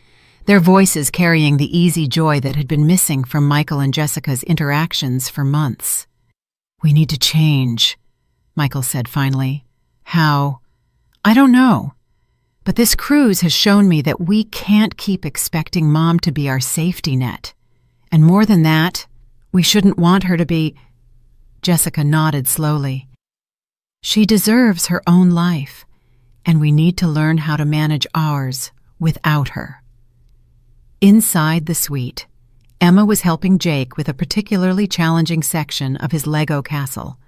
S1: their voices carrying the easy joy that had been missing from Michael and Jessica's interactions for months. "We need to change," Michael said finally. "How? I don't know. But this cruise has shown me that we can't keep expecting Mom to be our safety net. And more than that, we shouldn't want her to be—" Jessica nodded slowly. "She deserves her own life, and we need to learn how to manage ours without her." Inside the suite, Emma was helping Jake with a particularly challenging section of his Lego castle.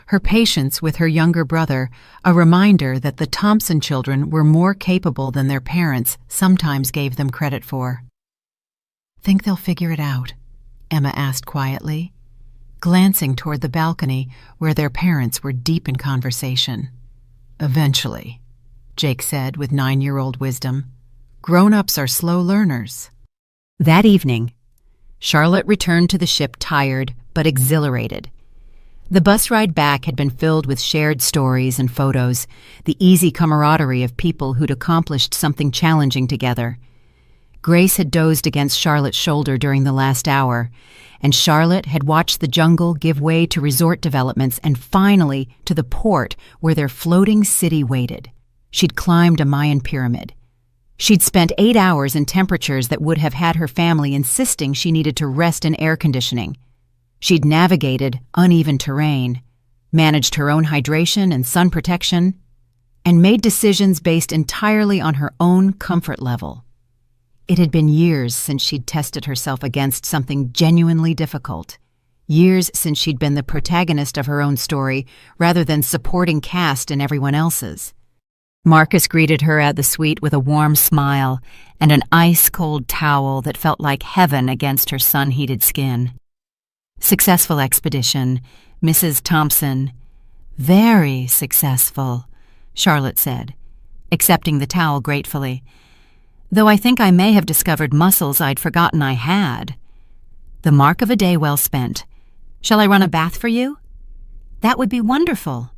S1: Her patience with her younger brother, a reminder that the Thompson children were more capable than their parents sometimes gave them credit for. "Think they'll figure it out?" Emma asked quietly, glancing toward the balcony where their parents were deep in conversation. "Eventually," Jake said with 9-year-old wisdom. "Grown-ups are slow learners." That evening, Charlotte returned to the ship tired but exhilarated. The bus ride back had been filled with shared stories and photos, the easy camaraderie of people who'd accomplished something challenging together. Grace had dozed against Charlotte's shoulder during the last hour, and Charlotte had watched the jungle give way to resort developments and finally to the port where their floating city waited. She'd climbed a Mayan pyramid. She'd spent 8 hours in temperatures that would have had her family insisting she needed to rest in air conditioning. She'd navigated uneven terrain, managed her own hydration and sun protection, and made decisions based entirely on her own comfort level. It had been years since she'd tested herself against something genuinely difficult. Years since she'd been the protagonist of her own story rather than supporting cast in everyone else's. Marcus greeted her at the suite with a warm smile and an ice-cold towel that felt like heaven against her sun-heated skin. "Successful expedition, Mrs. Thompson." "Very successful," Charlotte said, accepting the towel gratefully. "Though I think I may have discovered muscles I'd forgotten I had." "The mark of a day well spent. Shall I run a bath for you?" "That would be wonderful."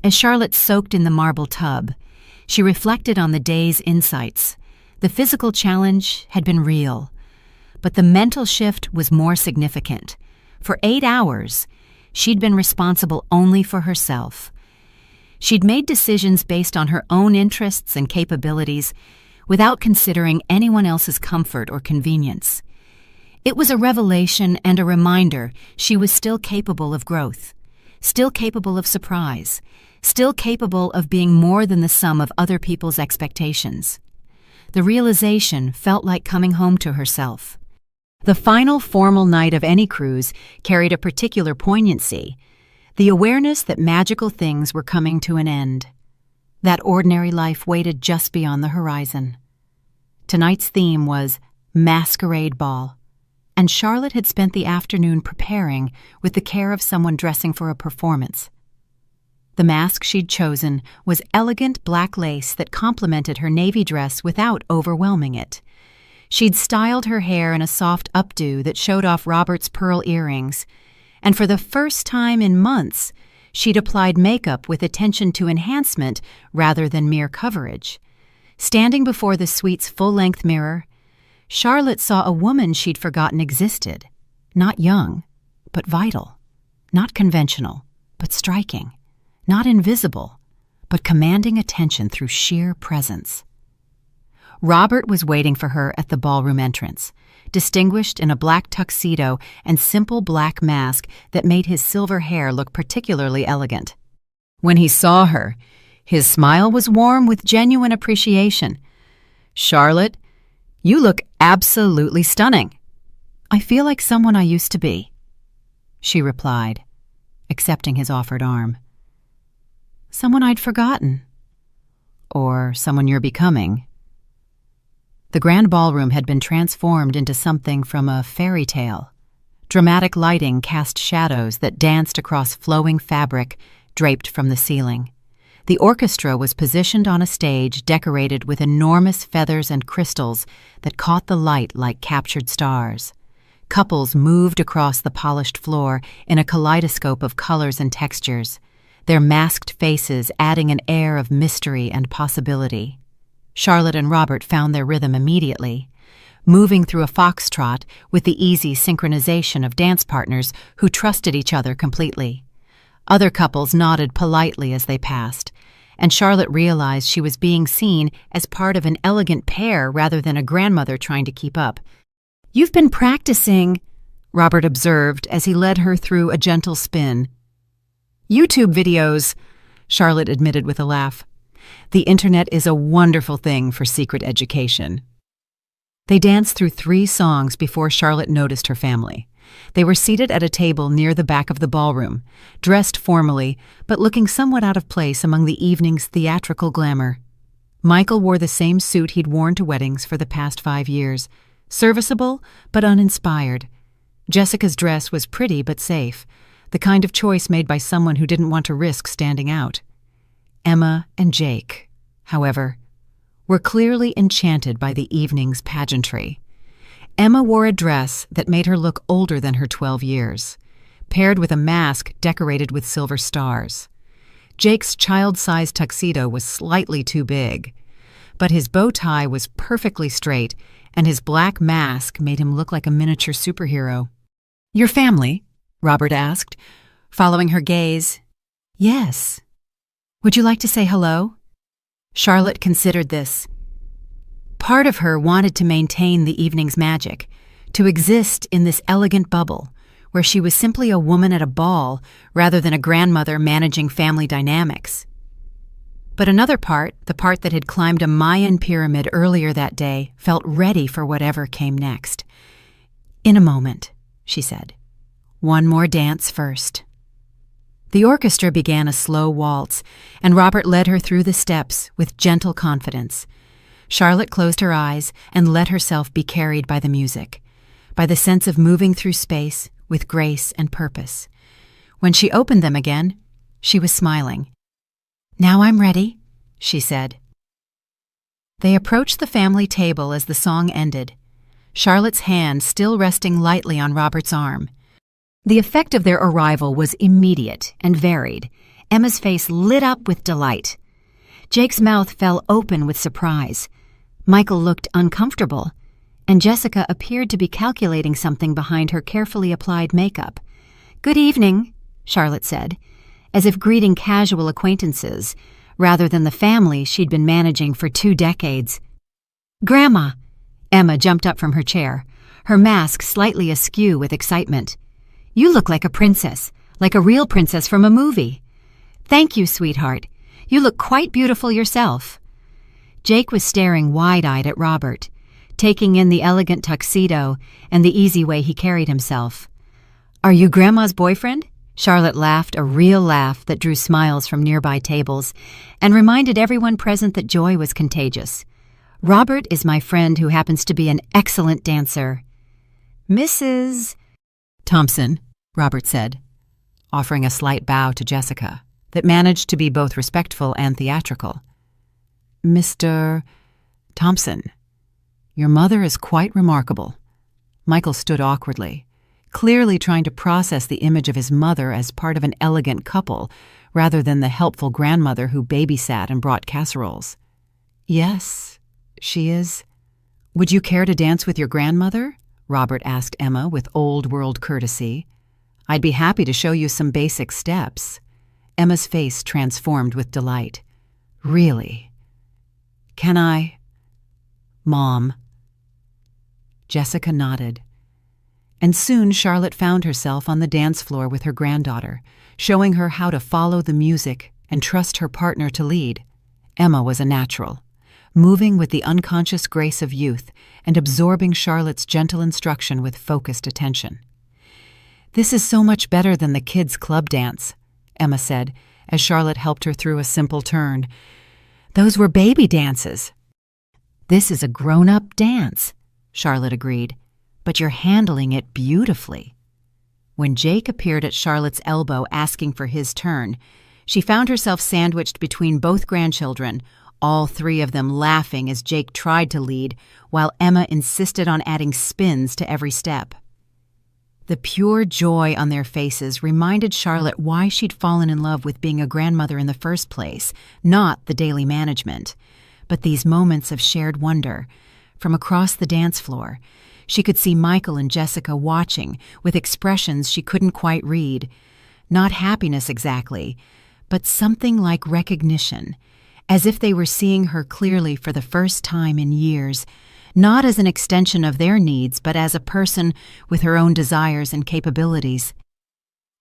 S1: As Charlotte soaked in the marble tub, she reflected on the day's insights. The physical challenge had been real, but the mental shift was more significant. For 8 hours, she'd been responsible only for herself. She'd made decisions based on her own interests and capabilities without considering anyone else's comfort or convenience. It was a revelation and a reminder she was still capable of growth, still capable of surprise, still capable of being more than the sum of other people's expectations. The realization felt like coming home to herself. The final formal night of any cruise carried a particular poignancy, the awareness that magical things were coming to an end. That ordinary life waited just beyond the horizon. Tonight's theme was Masquerade Ball, and Charlotte had spent the afternoon preparing with the care of someone dressing for a performance. The mask she'd chosen was elegant black lace that complemented her navy dress without overwhelming it. She'd styled her hair in a soft updo that showed off Robert's pearl earrings, and for the first time in months, she'd applied makeup with attention to enhancement rather than mere coverage. Standing before the suite's full-length mirror, Charlotte saw a woman she'd forgotten existed. Not young, but vital. Not conventional, but striking. Not invisible, but commanding attention through sheer presence. Robert was waiting for her at the ballroom entrance, distinguished in a black tuxedo and simple black mask that made his silver hair look particularly elegant. When he saw her, his smile was warm with genuine appreciation. "Charlotte, you look absolutely stunning." "I feel like someone I used to be," she replied, accepting his offered arm. "Someone I'd forgotten." "Or someone you're becoming." The grand ballroom had been transformed into something from a fairy tale. Dramatic lighting cast shadows that danced across flowing fabric draped from the ceiling. The orchestra was positioned on a stage decorated with enormous feathers and crystals that caught the light like captured stars. Couples moved across the polished floor in a kaleidoscope of colors and textures, their masked faces adding an air of mystery and possibility. Charlotte and Robert found their rhythm immediately, moving through a foxtrot with the easy synchronization of dance partners who trusted each other completely. Other couples nodded politely as they passed, and Charlotte realized she was being seen as part of an elegant pair rather than a grandmother trying to keep up. "You've been practicing," Robert observed as he led her through a gentle spin. "YouTube videos," Charlotte admitted with a laugh. "The internet is a wonderful thing for secret education." They danced through 3 songs before Charlotte noticed her family. They were seated at a table near the back of the ballroom, dressed formally, but looking somewhat out of place among the evening's theatrical glamour. Michael wore the same suit he'd worn to weddings for the past 5 years, serviceable but uninspired. Jessica's dress was pretty but safe, the kind of choice made by someone who didn't want to risk standing out. Emma and Jake, however, were clearly enchanted by the evening's pageantry. Emma wore a dress that made her look older than her 12 years, paired with a mask decorated with silver stars. Jake's child-sized tuxedo was slightly too big, but his bow tie was perfectly straight, and his black mask made him look like a miniature superhero. "Your family?" Robert asked, following her gaze. "Yes. Would you like to say hello?" Charlotte considered this. Part of her wanted to maintain the evening's magic, to exist in this elegant bubble, where she was simply a woman at a ball rather than a grandmother managing family dynamics. But another part, the part that had climbed a Mayan pyramid earlier that day, felt ready for whatever came next. "In a moment," she said. "One more dance first." The orchestra began a slow waltz, and Robert led her through the steps with gentle confidence. Charlotte closed her eyes and let herself be carried by the music, by the sense of moving through space with grace and purpose. When she opened them again, she was smiling. "Now I'm ready," she said. They approached the family table as the song ended, Charlotte's hand still resting lightly on Robert's arm. The effect of their arrival was immediate and varied. Emma's face lit up with delight. Jake's mouth fell open with surprise. Michael looked uncomfortable, and Jessica appeared to be calculating something behind her carefully applied makeup. "Good evening," Charlotte said, as if greeting casual acquaintances, rather than the family she'd been managing for 2 decades. "Grandma!" Emma jumped up from her chair, her mask slightly askew with excitement. "You look like a princess, like a real princess from a movie." "Thank you, sweetheart. You look quite beautiful yourself." Jake was staring wide-eyed at Robert, taking in the elegant tuxedo and the easy way he carried himself. "Are you Grandma's boyfriend?" Charlotte laughed, a real laugh that drew smiles from nearby tables and reminded everyone present that joy was contagious. "Robert is my friend who happens to be an excellent dancer." "Mrs. Thompson," Robert said, offering a slight bow to Jessica that managed to be both respectful and theatrical. "Mr. Thompson, your mother is quite remarkable." Michael stood awkwardly, clearly trying to process the image of his mother as part of an elegant couple rather than the helpful grandmother who babysat and brought casseroles. "Yes, she is." "Would you care to dance with your grandmother?" Robert asked Emma with old-world courtesy. "I'd be happy to show you some basic steps." Emma's face transformed with delight. "Really? Can I?" "Mom." Jessica nodded. And soon Charlotte found herself on the dance floor with her granddaughter, showing her how to follow the music and trust her partner to lead. Emma was a natural, moving with the unconscious grace of youth and absorbing Charlotte's gentle instruction with focused attention. "This is so much better than the kids' club dance," Emma said, as Charlotte helped her through a simple turn. "Those were baby dances." "This is a grown-up dance," Charlotte agreed, "but you're handling it beautifully." When Jake appeared at Charlotte's elbow asking for his turn, she found herself sandwiched between both grandchildren, all three of them laughing as Jake tried to lead, while Emma insisted on adding spins to every step. The pure joy on their faces reminded Charlotte why she'd fallen in love with being a grandmother in the first place, not the daily management, but these moments of shared wonder. From across the dance floor, she could see Michael and Jessica watching with expressions she couldn't quite read. Not happiness exactly, but something like recognition, as if they were seeing her clearly for the first time in years, not as an extension of their needs, but as a person with her own desires and capabilities.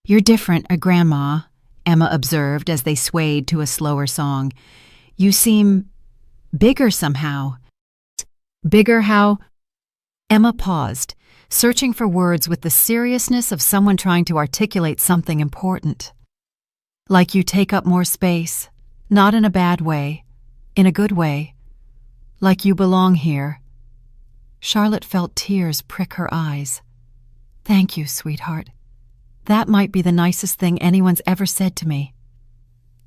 S1: "You're different, Grandma," Emma observed as they swayed to a slower song. "You seem bigger somehow." "Bigger how?" Emma paused, searching for words with the seriousness of someone trying to articulate something important. "Like you take up more space, not in a bad way, in a good way. Like you belong here." Charlotte felt tears prick her eyes. "Thank you, sweetheart. That might be the nicest thing anyone's ever said to me."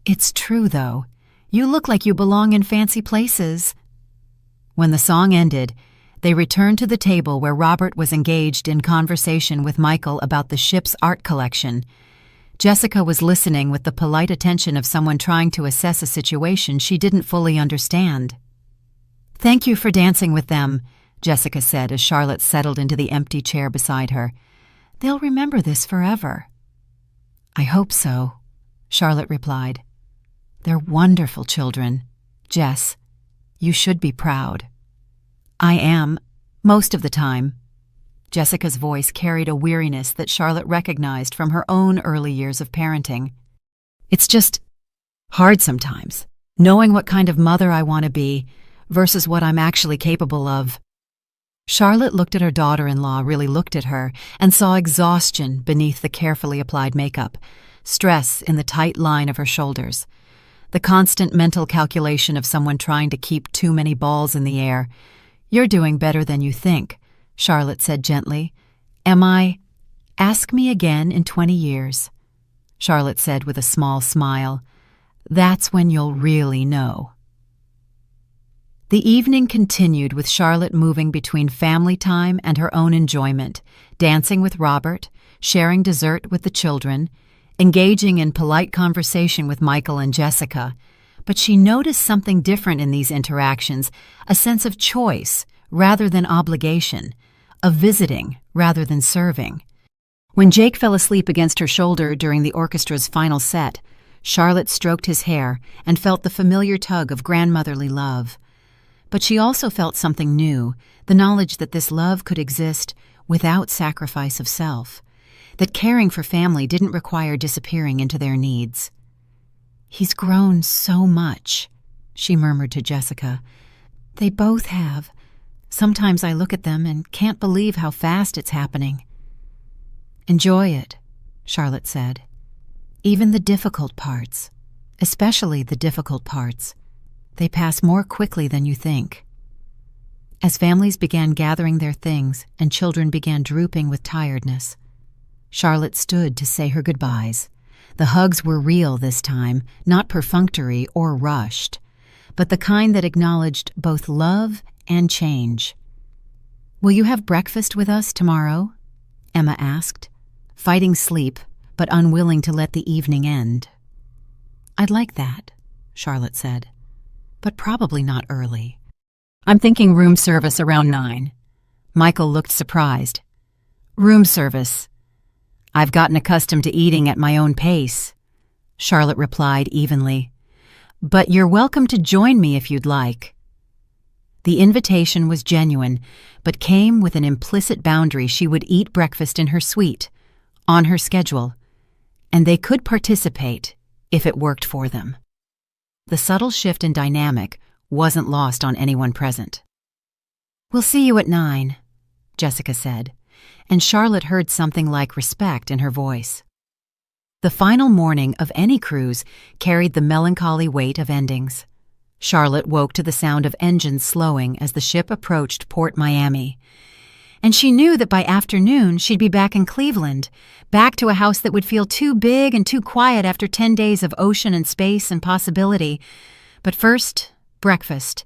S1: "It's true, though. You look like you belong in fancy places." When the song ended, they returned to the table where Robert was engaged in conversation with Michael about the ship's art collection. Jessica was listening with the polite attention of someone trying to assess a situation she didn't fully understand. "Thank you for dancing with them," Jessica said as Charlotte settled into the empty chair beside her. "They'll remember this forever." "I hope so," Charlotte replied. "They're wonderful children. Jess, you should be proud." "I am, most of the time." Jessica's voice carried a weariness that Charlotte recognized from her own early years of parenting. "It's just hard sometimes, knowing what kind of mother I want to be versus what I'm actually capable of." Charlotte looked at her daughter-in-law, really looked at her, and saw exhaustion beneath the carefully applied makeup, stress in the tight line of her shoulders, the constant mental calculation of someone trying to keep too many balls in the air. "You're doing better than you think," Charlotte said gently. "Am I? Ask me again in 20 years. Charlotte said with a small smile. "That's when you'll really know." The evening continued with Charlotte moving between family time and her own enjoyment, dancing with Robert, sharing dessert with the children, engaging in polite conversation with Michael and Jessica. But she noticed something different in these interactions, a sense of choice rather than obligation, of visiting rather than serving. When Jake fell asleep against her shoulder during the orchestra's final set, Charlotte stroked his hair and felt the familiar tug of grandmotherly love. But she also felt something new, the knowledge that this love could exist without sacrifice of self, that caring for family didn't require disappearing into their needs. "He's grown so much," she murmured to Jessica. "They both have. Sometimes I look at them and can't believe how fast it's happening." "Enjoy it," Charlotte said. "Even the difficult parts, especially the difficult parts. They pass more quickly than you think." As families began gathering their things and children began drooping with tiredness, Charlotte stood to say her goodbyes. The hugs were real this time, not perfunctory or rushed, but the kind that acknowledged both love and change. "Will you have breakfast with us tomorrow?" Emma asked, fighting sleep but unwilling to let the evening end. "I'd like that," Charlotte said, "but probably not early. I'm thinking room service around 9. Michael looked surprised. "Room service. I've gotten accustomed to eating at my own pace," Charlotte replied evenly. "But you're welcome to join me if you'd like." The invitation was genuine, but came with an implicit boundary she would eat breakfast in her suite, on her schedule, and they could participate if it worked for them. The subtle shift in dynamic wasn't lost on anyone present. "We'll see you at 9, Jessica said, and Charlotte heard something like respect in her voice. The final morning of any cruise carried the melancholy weight of endings. Charlotte woke to the sound of engines slowing as the ship approached Port Miami. And she knew that by afternoon she'd be back in Cleveland, back to a house that would feel too big and too quiet after 10 days of ocean and space and possibility. But first, breakfast,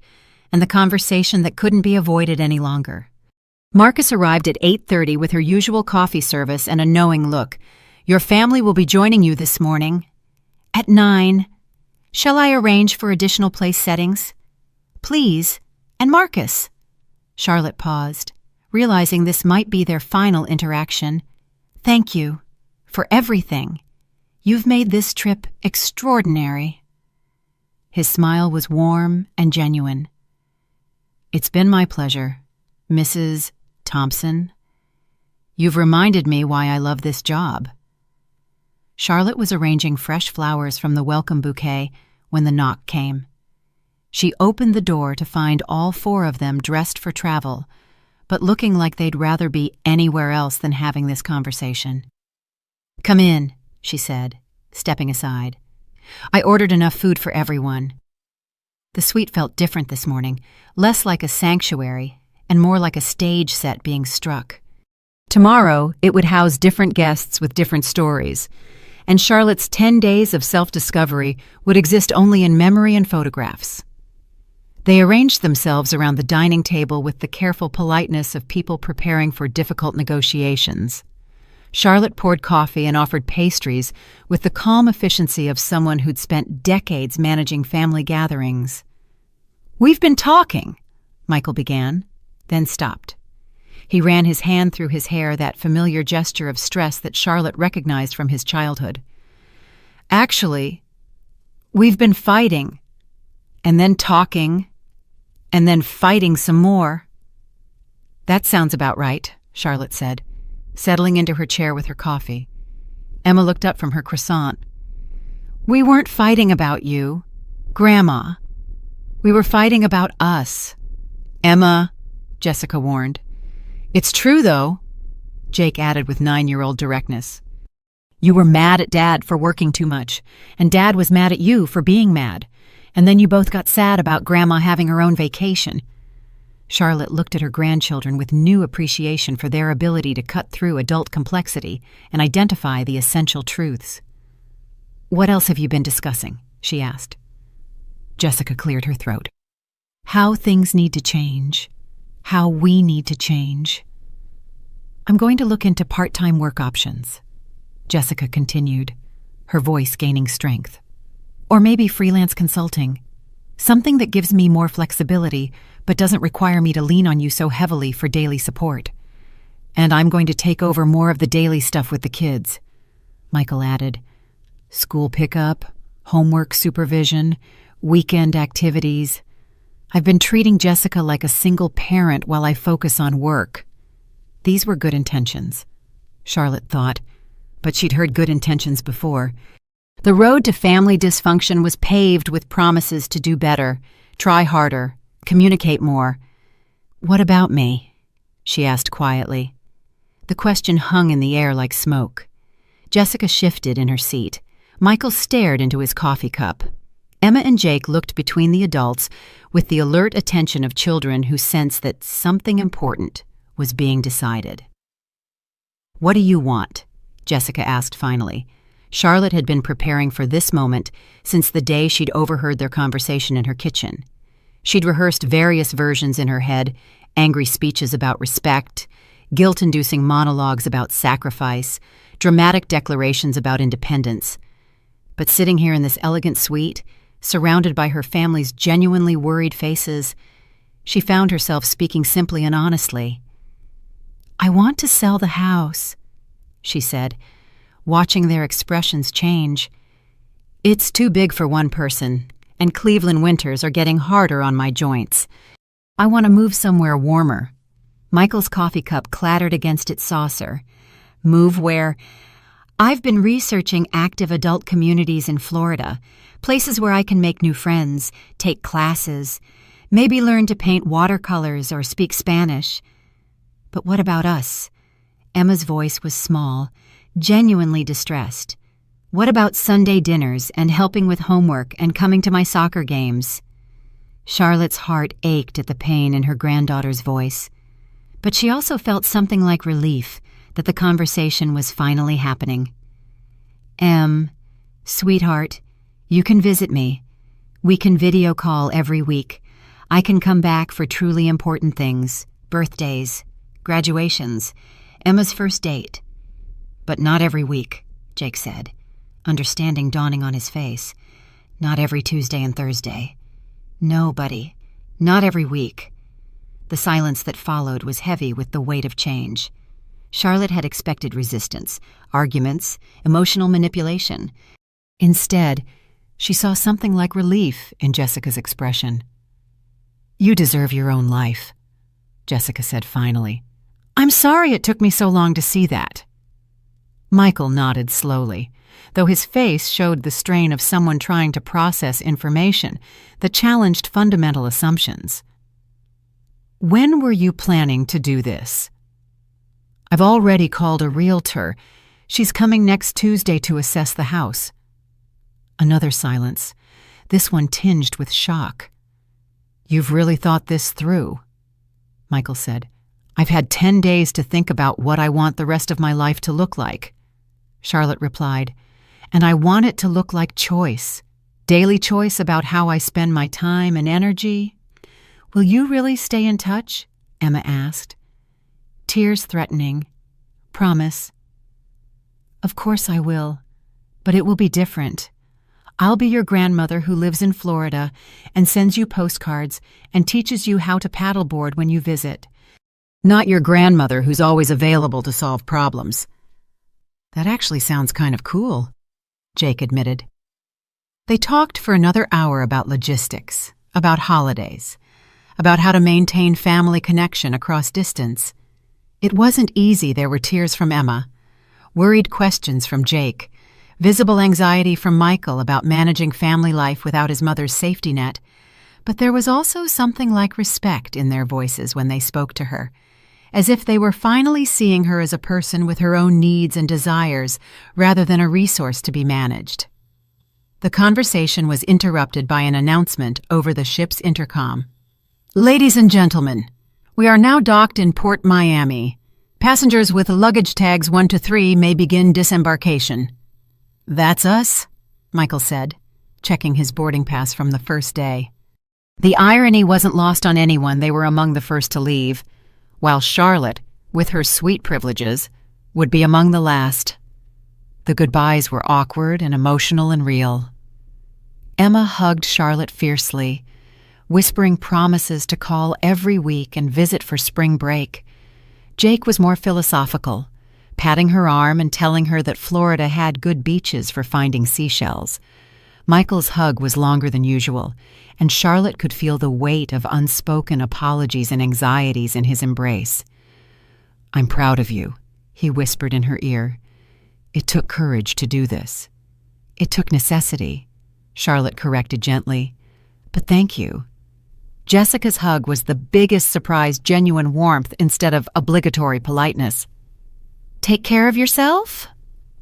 S1: and the conversation that couldn't be avoided any longer. Marcus arrived at 8:30 with her usual coffee service and a knowing look. "Your family will be joining you this morning." "At 9. Shall I arrange for additional place settings?" "Please. And Marcus." Charlotte paused, realizing this might be their final interaction. "Thank you for everything. You've made this trip extraordinary." His smile was warm and genuine. "It's been my pleasure, Mrs. Thompson. You've reminded me why I love this job." Charlotte was arranging fresh flowers from the welcome bouquet when the knock came. She opened the door to find all 4 of them dressed for travel, but looking like they'd rather be anywhere else than having this conversation. "Come in," she said, stepping aside. "I ordered enough food for everyone." The suite felt different this morning, less like a sanctuary and more like a stage set being struck. Tomorrow, it would house different guests with different stories, and Charlotte's 10 days of self-discovery would exist only in memory and photographs. They arranged themselves around the dining table with the careful politeness of people preparing for difficult negotiations. Charlotte poured coffee and offered pastries with the calm efficiency of someone who'd spent decades managing family gatherings. "We've been talking," Michael began, then stopped. He ran his hand through his hair, that familiar gesture of stress that Charlotte recognized from his childhood. "Actually, we've been fighting, and then talking, and then fighting some more." "That sounds about right," Charlotte said, settling into her chair with her coffee. Emma looked up from her croissant. "We weren't fighting about you, Grandma. We were fighting about us." "Emma," Jessica warned. "It's true, though," Jake added with 9-year-old directness. "You were mad at Dad for working too much, and Dad was mad at you for being mad, and then you both got sad about Grandma having her own vacation." Charlotte looked at her grandchildren with new appreciation for their ability to cut through adult complexity and identify the essential truths. "What else have you been discussing?" she asked. Jessica cleared her throat. "How things need to change. How we need to change. I'm going to look into part-time work options," Jessica continued, her voice gaining strength. "Or maybe freelance consulting. Something that gives me more flexibility, but doesn't require me to lean on you so heavily for daily support. And I'm going to take over more of the daily stuff with the kids," Michael added. "School pickup, homework supervision, weekend activities. I've been treating Jessica like a single parent while I focus on work." These were good intentions, Charlotte thought, but she'd heard good intentions before. The road to family dysfunction was paved with promises to do better, try harder, communicate more. "What about me?" she asked quietly. The question hung in the air like smoke. Jessica shifted in her seat. Michael stared into his coffee cup. Emma and Jake looked between the adults with the alert attention of children who sensed that something important was being decided. "What do you want?" Jessica asked finally. Charlotte had been preparing for this moment since the day she'd overheard their conversation in her kitchen. She'd rehearsed various versions in her head, angry speeches about respect, guilt-inducing monologues about sacrifice, dramatic declarations about independence. But sitting here in this elegant suite, surrounded by her family's genuinely worried faces, she found herself speaking simply and honestly. "I want to sell the house," she said, watching their expressions change. "It's too big for one person, and Cleveland winters are getting harder on my joints. I want to move somewhere warmer." Michael's coffee cup clattered against its saucer. "Move where?" "I've been researching active adult communities in Florida, places where I can make new friends, take classes, maybe learn to paint watercolors or speak Spanish." "But what about us?" Emma's voice was small, genuinely distressed. "What about Sunday dinners and helping with homework and coming to my soccer games?" Charlotte's heart ached at the pain in her granddaughter's voice, but she also felt something like relief that the conversation was finally happening. Sweetheart, you can visit me. We can video call every week. I can come back for truly important things, birthdays, graduations, Emma's first date. But not every week, Jake said, understanding dawning on his face. Not every Tuesday and Thursday. No, buddy, not every week. The silence that followed was heavy with the weight of change. Charlotte had expected resistance, arguments, emotional manipulation. Instead, she saw something like relief in Jessica's expression. "You deserve your own life," Jessica said finally. "I'm sorry it took me so long to see that." Michael nodded slowly, though his face showed the strain of someone trying to process information that challenged fundamental assumptions. "When were you planning to do this?" "I've already called a realtor. She's coming next Tuesday to assess the house." Another silence, this one tinged with shock. "You've really thought this through," Michael said. "I've had 10 days to think about what I want the rest of my life to look like," Charlotte replied. "And I want it to look like choice. Daily choice about how I spend my time and energy." "Will you really stay in touch?" Emma asked. Tears threatening. "Promise." "Of course I will, but it will be different. I'll be your grandmother who lives in Florida and sends you postcards and teaches you how to paddleboard when you visit. Not your grandmother who's always available to solve problems." "That actually sounds kind of cool," Jake admitted. They talked for another hour about logistics, about holidays, about how to maintain family connection across distance. It wasn't easy. There were tears from Emma, worried questions from Jake, visible anxiety from Michael about managing family life without his mother's safety net, but there was also something like respect in their voices when they spoke to her, as if they were finally seeing her as a person with her own needs and desires rather than a resource to be managed. The conversation was interrupted by an announcement over the ship's intercom. "Ladies and gentlemen, we are now docked in Port Miami. Passengers with luggage tags 1 to 3 may begin disembarkation." "That's us," Michael said, checking his boarding pass from the first day. The irony wasn't lost on anyone. They were among the first to leave, while Charlotte, with her suite privileges, would be among the last. The goodbyes were awkward and emotional and real. Emma hugged Charlotte fiercely, whispering promises to call every week and visit for spring break. Jake was more philosophical, patting her arm and telling her that Florida had good beaches for finding seashells. Michael's hug was longer than usual, and Charlotte could feel the weight of unspoken apologies and anxieties in his embrace. "I'm proud of you," he whispered in her ear. "It took courage to do this." "It took necessity," Charlotte corrected gently. "But thank you." Jessica's hug was the biggest surprise, genuine warmth instead of obligatory politeness. "Take care of yourself?"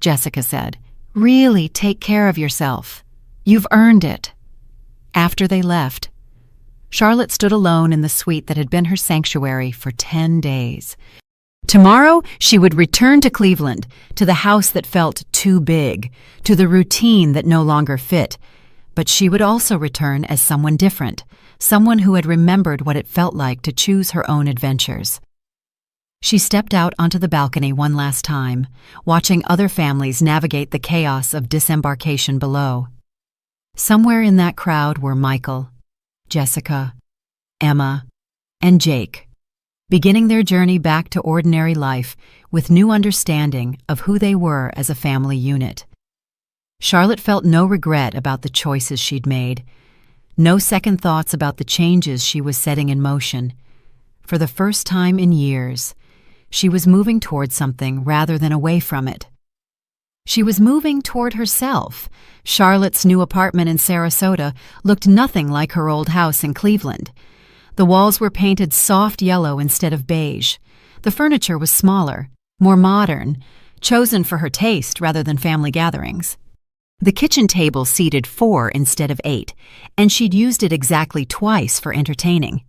S1: Jessica said. "Really take care of yourself. You've earned it." After they left, Charlotte stood alone in the suite that had been her sanctuary for 10 days. Tomorrow, she would return to Cleveland, to the house that felt too big, to the routine that no longer fit. But she would also return as someone different, someone who had remembered what it felt like to choose her own adventures. She stepped out onto the balcony one last time, watching other families navigate the chaos of disembarkation below. Somewhere in that crowd were Michael, Jessica, Emma, and Jake, beginning their journey back to ordinary life with new understanding of who they were as a family unit. Charlotte felt no regret about the choices she'd made, no second thoughts about the changes she was setting in motion. For the first time in years, she was moving toward something rather than away from it. She was moving toward herself. Charlotte's new apartment in Sarasota looked nothing like her old house in Cleveland. The walls were painted soft yellow instead of beige. The furniture was smaller, more modern, chosen for her taste rather than family gatherings. The kitchen table seated 4 instead of 8, and she'd used it exactly twice for entertaining.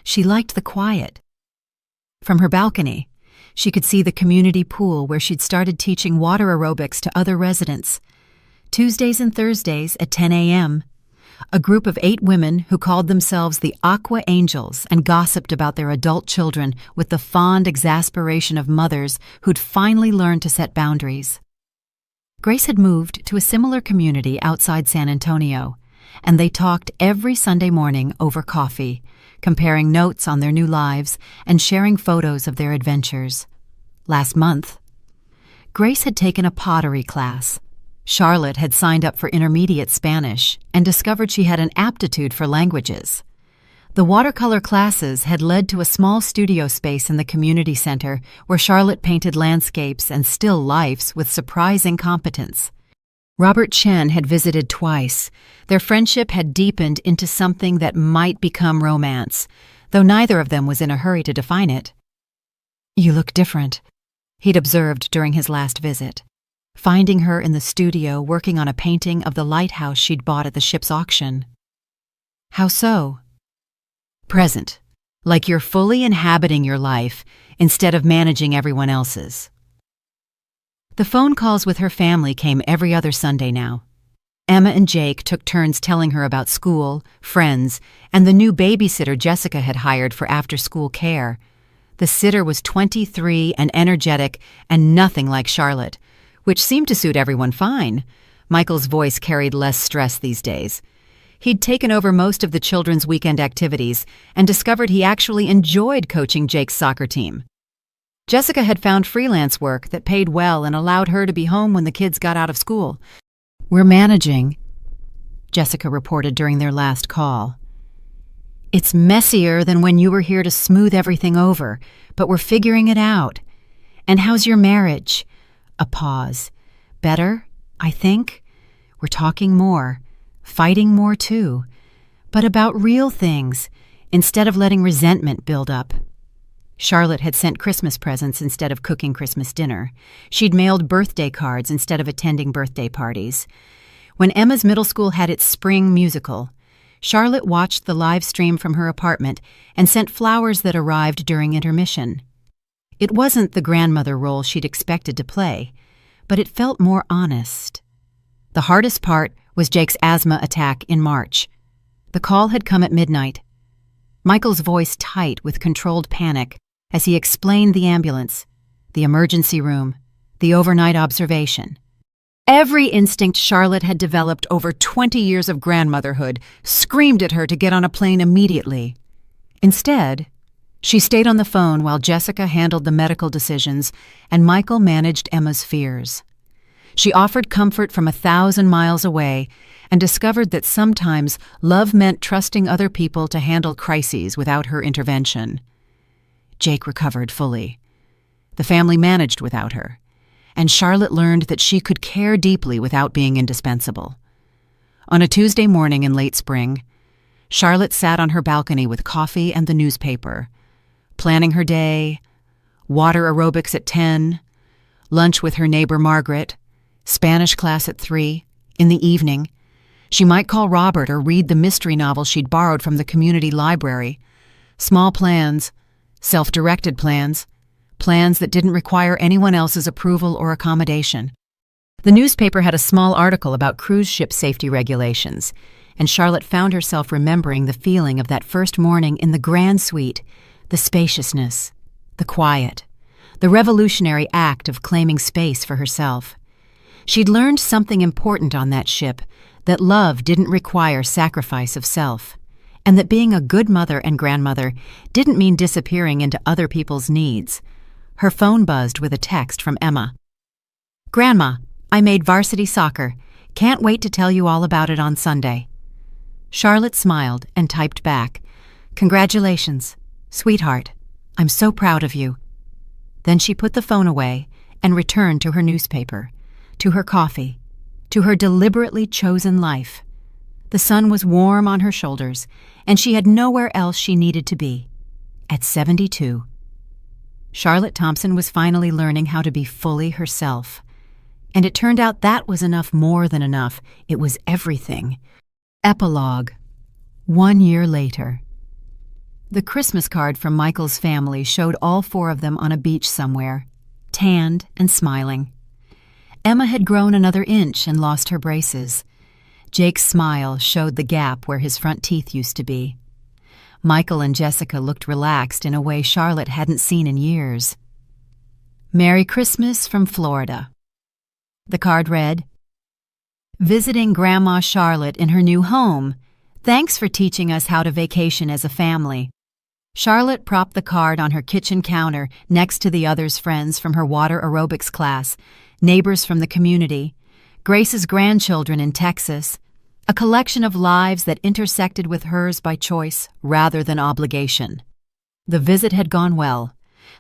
S1: She liked the quiet. From her balcony, she could see the community pool where she'd started teaching water aerobics to other residents. Tuesdays and Thursdays at 10 a.m., a group of 8 women who called themselves the Aqua Angels and gossiped about their adult children with the fond exasperation of mothers who'd finally learned to set boundaries. Grace had moved to a similar community outside San Antonio, and they talked every Sunday morning over coffee, comparing notes on their new lives and sharing photos of their adventures. Last month, Grace had taken a pottery class. Charlotte had signed up for intermediate Spanish and discovered she had an aptitude for languages. The watercolor classes had led to a small studio space in the community center where Charlotte painted landscapes and still lifes with surprising competence. Robert Chen had visited twice. Their friendship had deepened into something that might become romance, though neither of them was in a hurry to define it. "You look different," he'd observed during his last visit, finding her in the studio working on a painting of the lighthouse she'd bought at the ship's auction. "How so?" "Present, like you're fully inhabiting your life instead of managing everyone else's." The phone calls with her family came every other Sunday now. Emma and Jake took turns telling her about school, friends, and the new babysitter Jessica had hired for after-school care. The sitter was 23 and energetic and nothing like Charlotte, which seemed to suit everyone fine. Michael's voice carried less stress these days. He'd taken over most of the children's weekend activities and discovered he actually enjoyed coaching Jake's soccer team. Jessica had found freelance work that paid well and allowed her to be home when the kids got out of school. "We're managing," Jessica reported during their last call. "It's messier than when you were here to smooth everything over, but we're figuring it out. And how's your marriage?" A pause. "Better, I think. We're talking more. Fighting more, too. But about real things, instead of letting resentment build up." Charlotte had sent Christmas presents instead of cooking Christmas dinner. She'd mailed birthday cards instead of attending birthday parties. When Emma's middle school had its spring musical, Charlotte watched the live stream from her apartment and sent flowers that arrived during intermission. It wasn't the grandmother role she'd expected to play, but it felt more honest. The hardest part was Jake's asthma attack in March. The call had come at midnight. Michael's voice tight with controlled panic as he explained the ambulance, the emergency room, the overnight observation. Every instinct Charlotte had developed over 20 years of grandmotherhood screamed at her to get on a plane immediately. Instead, she stayed on the phone while Jessica handled the medical decisions and Michael managed Emma's fears. She offered comfort from 1,000 miles away and discovered that sometimes love meant trusting other people to handle crises without her intervention. Jake recovered fully. The family managed without her, and Charlotte learned that she could care deeply without being indispensable. On a Tuesday morning in late spring, Charlotte sat on her balcony with coffee and the newspaper, planning her day, water aerobics at 10, lunch with her neighbor Margaret, Spanish class at 3, in the evening. She might call Robert or read the mystery novel she'd borrowed from the community library. Small plans, self-directed plans, plans that didn't require anyone else's approval or accommodation. The newspaper had a small article about cruise ship safety regulations, and Charlotte found herself remembering the feeling of that first morning in the grand suite, the spaciousness, the quiet, the revolutionary act of claiming space for herself. She'd learned something important on that ship, that love didn't require sacrifice of self, and that being a good mother and grandmother didn't mean disappearing into other people's needs. Her phone buzzed with a text from Emma. "Grandma, I made varsity soccer. Can't wait to tell you all about it on Sunday." Charlotte smiled and typed back, "Congratulations, sweetheart. I'm so proud of you." Then she put the phone away and returned to her newspaper, to her coffee, to her deliberately chosen life. The sun was warm on her shoulders, and she had nowhere else she needed to be. At 72, Charlotte Thompson was finally learning how to be fully herself. And it turned out that was enough, more than enough. It was everything. Epilogue. 1 year later. The Christmas card from Michael's family showed all 4 of them on a beach somewhere, tanned and smiling. Emma had grown another inch and lost her braces. Jake's smile showed the gap where his front teeth used to be. Michael and Jessica looked relaxed in a way Charlotte hadn't seen in years. Merry Christmas from Florida. The card read, "Visiting Grandma Charlotte in her new home. Thanks for teaching us how to vacation as a family." Charlotte propped the card on her kitchen counter next to the others' friends from her water aerobics class, neighbors from the community, Grace's grandchildren in Texas, a collection of lives that intersected with hers by choice rather than obligation. The visit had gone well.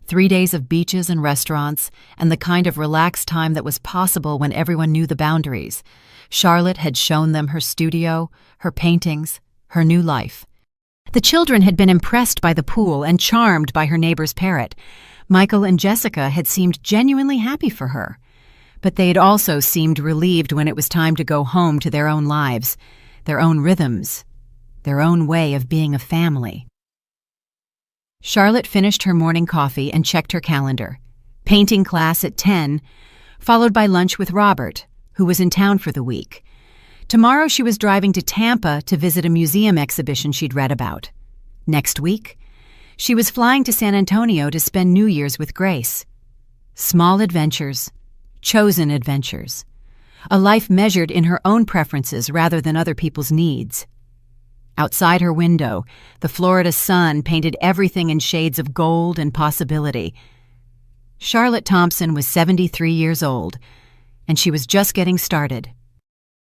S1: 3 days of beaches and restaurants, and the kind of relaxed time that was possible when everyone knew the boundaries. Charlotte had shown them her studio, her paintings, her new life. The children had been impressed by the pool and charmed by her neighbor's parrot. Michael and Jessica had seemed genuinely happy for her. But they had also seemed relieved when it was time to go home to their own lives, their own rhythms, their own way of being a family. Charlotte finished her morning coffee and checked her calendar. Painting class at 10, followed by lunch with Robert, who was in town for the week. Tomorrow she was driving to Tampa to visit a museum exhibition she'd read about. Next week, she was flying to San Antonio to spend New Year's with Grace. Small adventures, chosen adventures. A life measured in her own preferences rather than other people's needs. Outside her window, the Florida sun painted everything in shades of gold and possibility. Charlotte Thompson was 73 years old, and she was just getting started.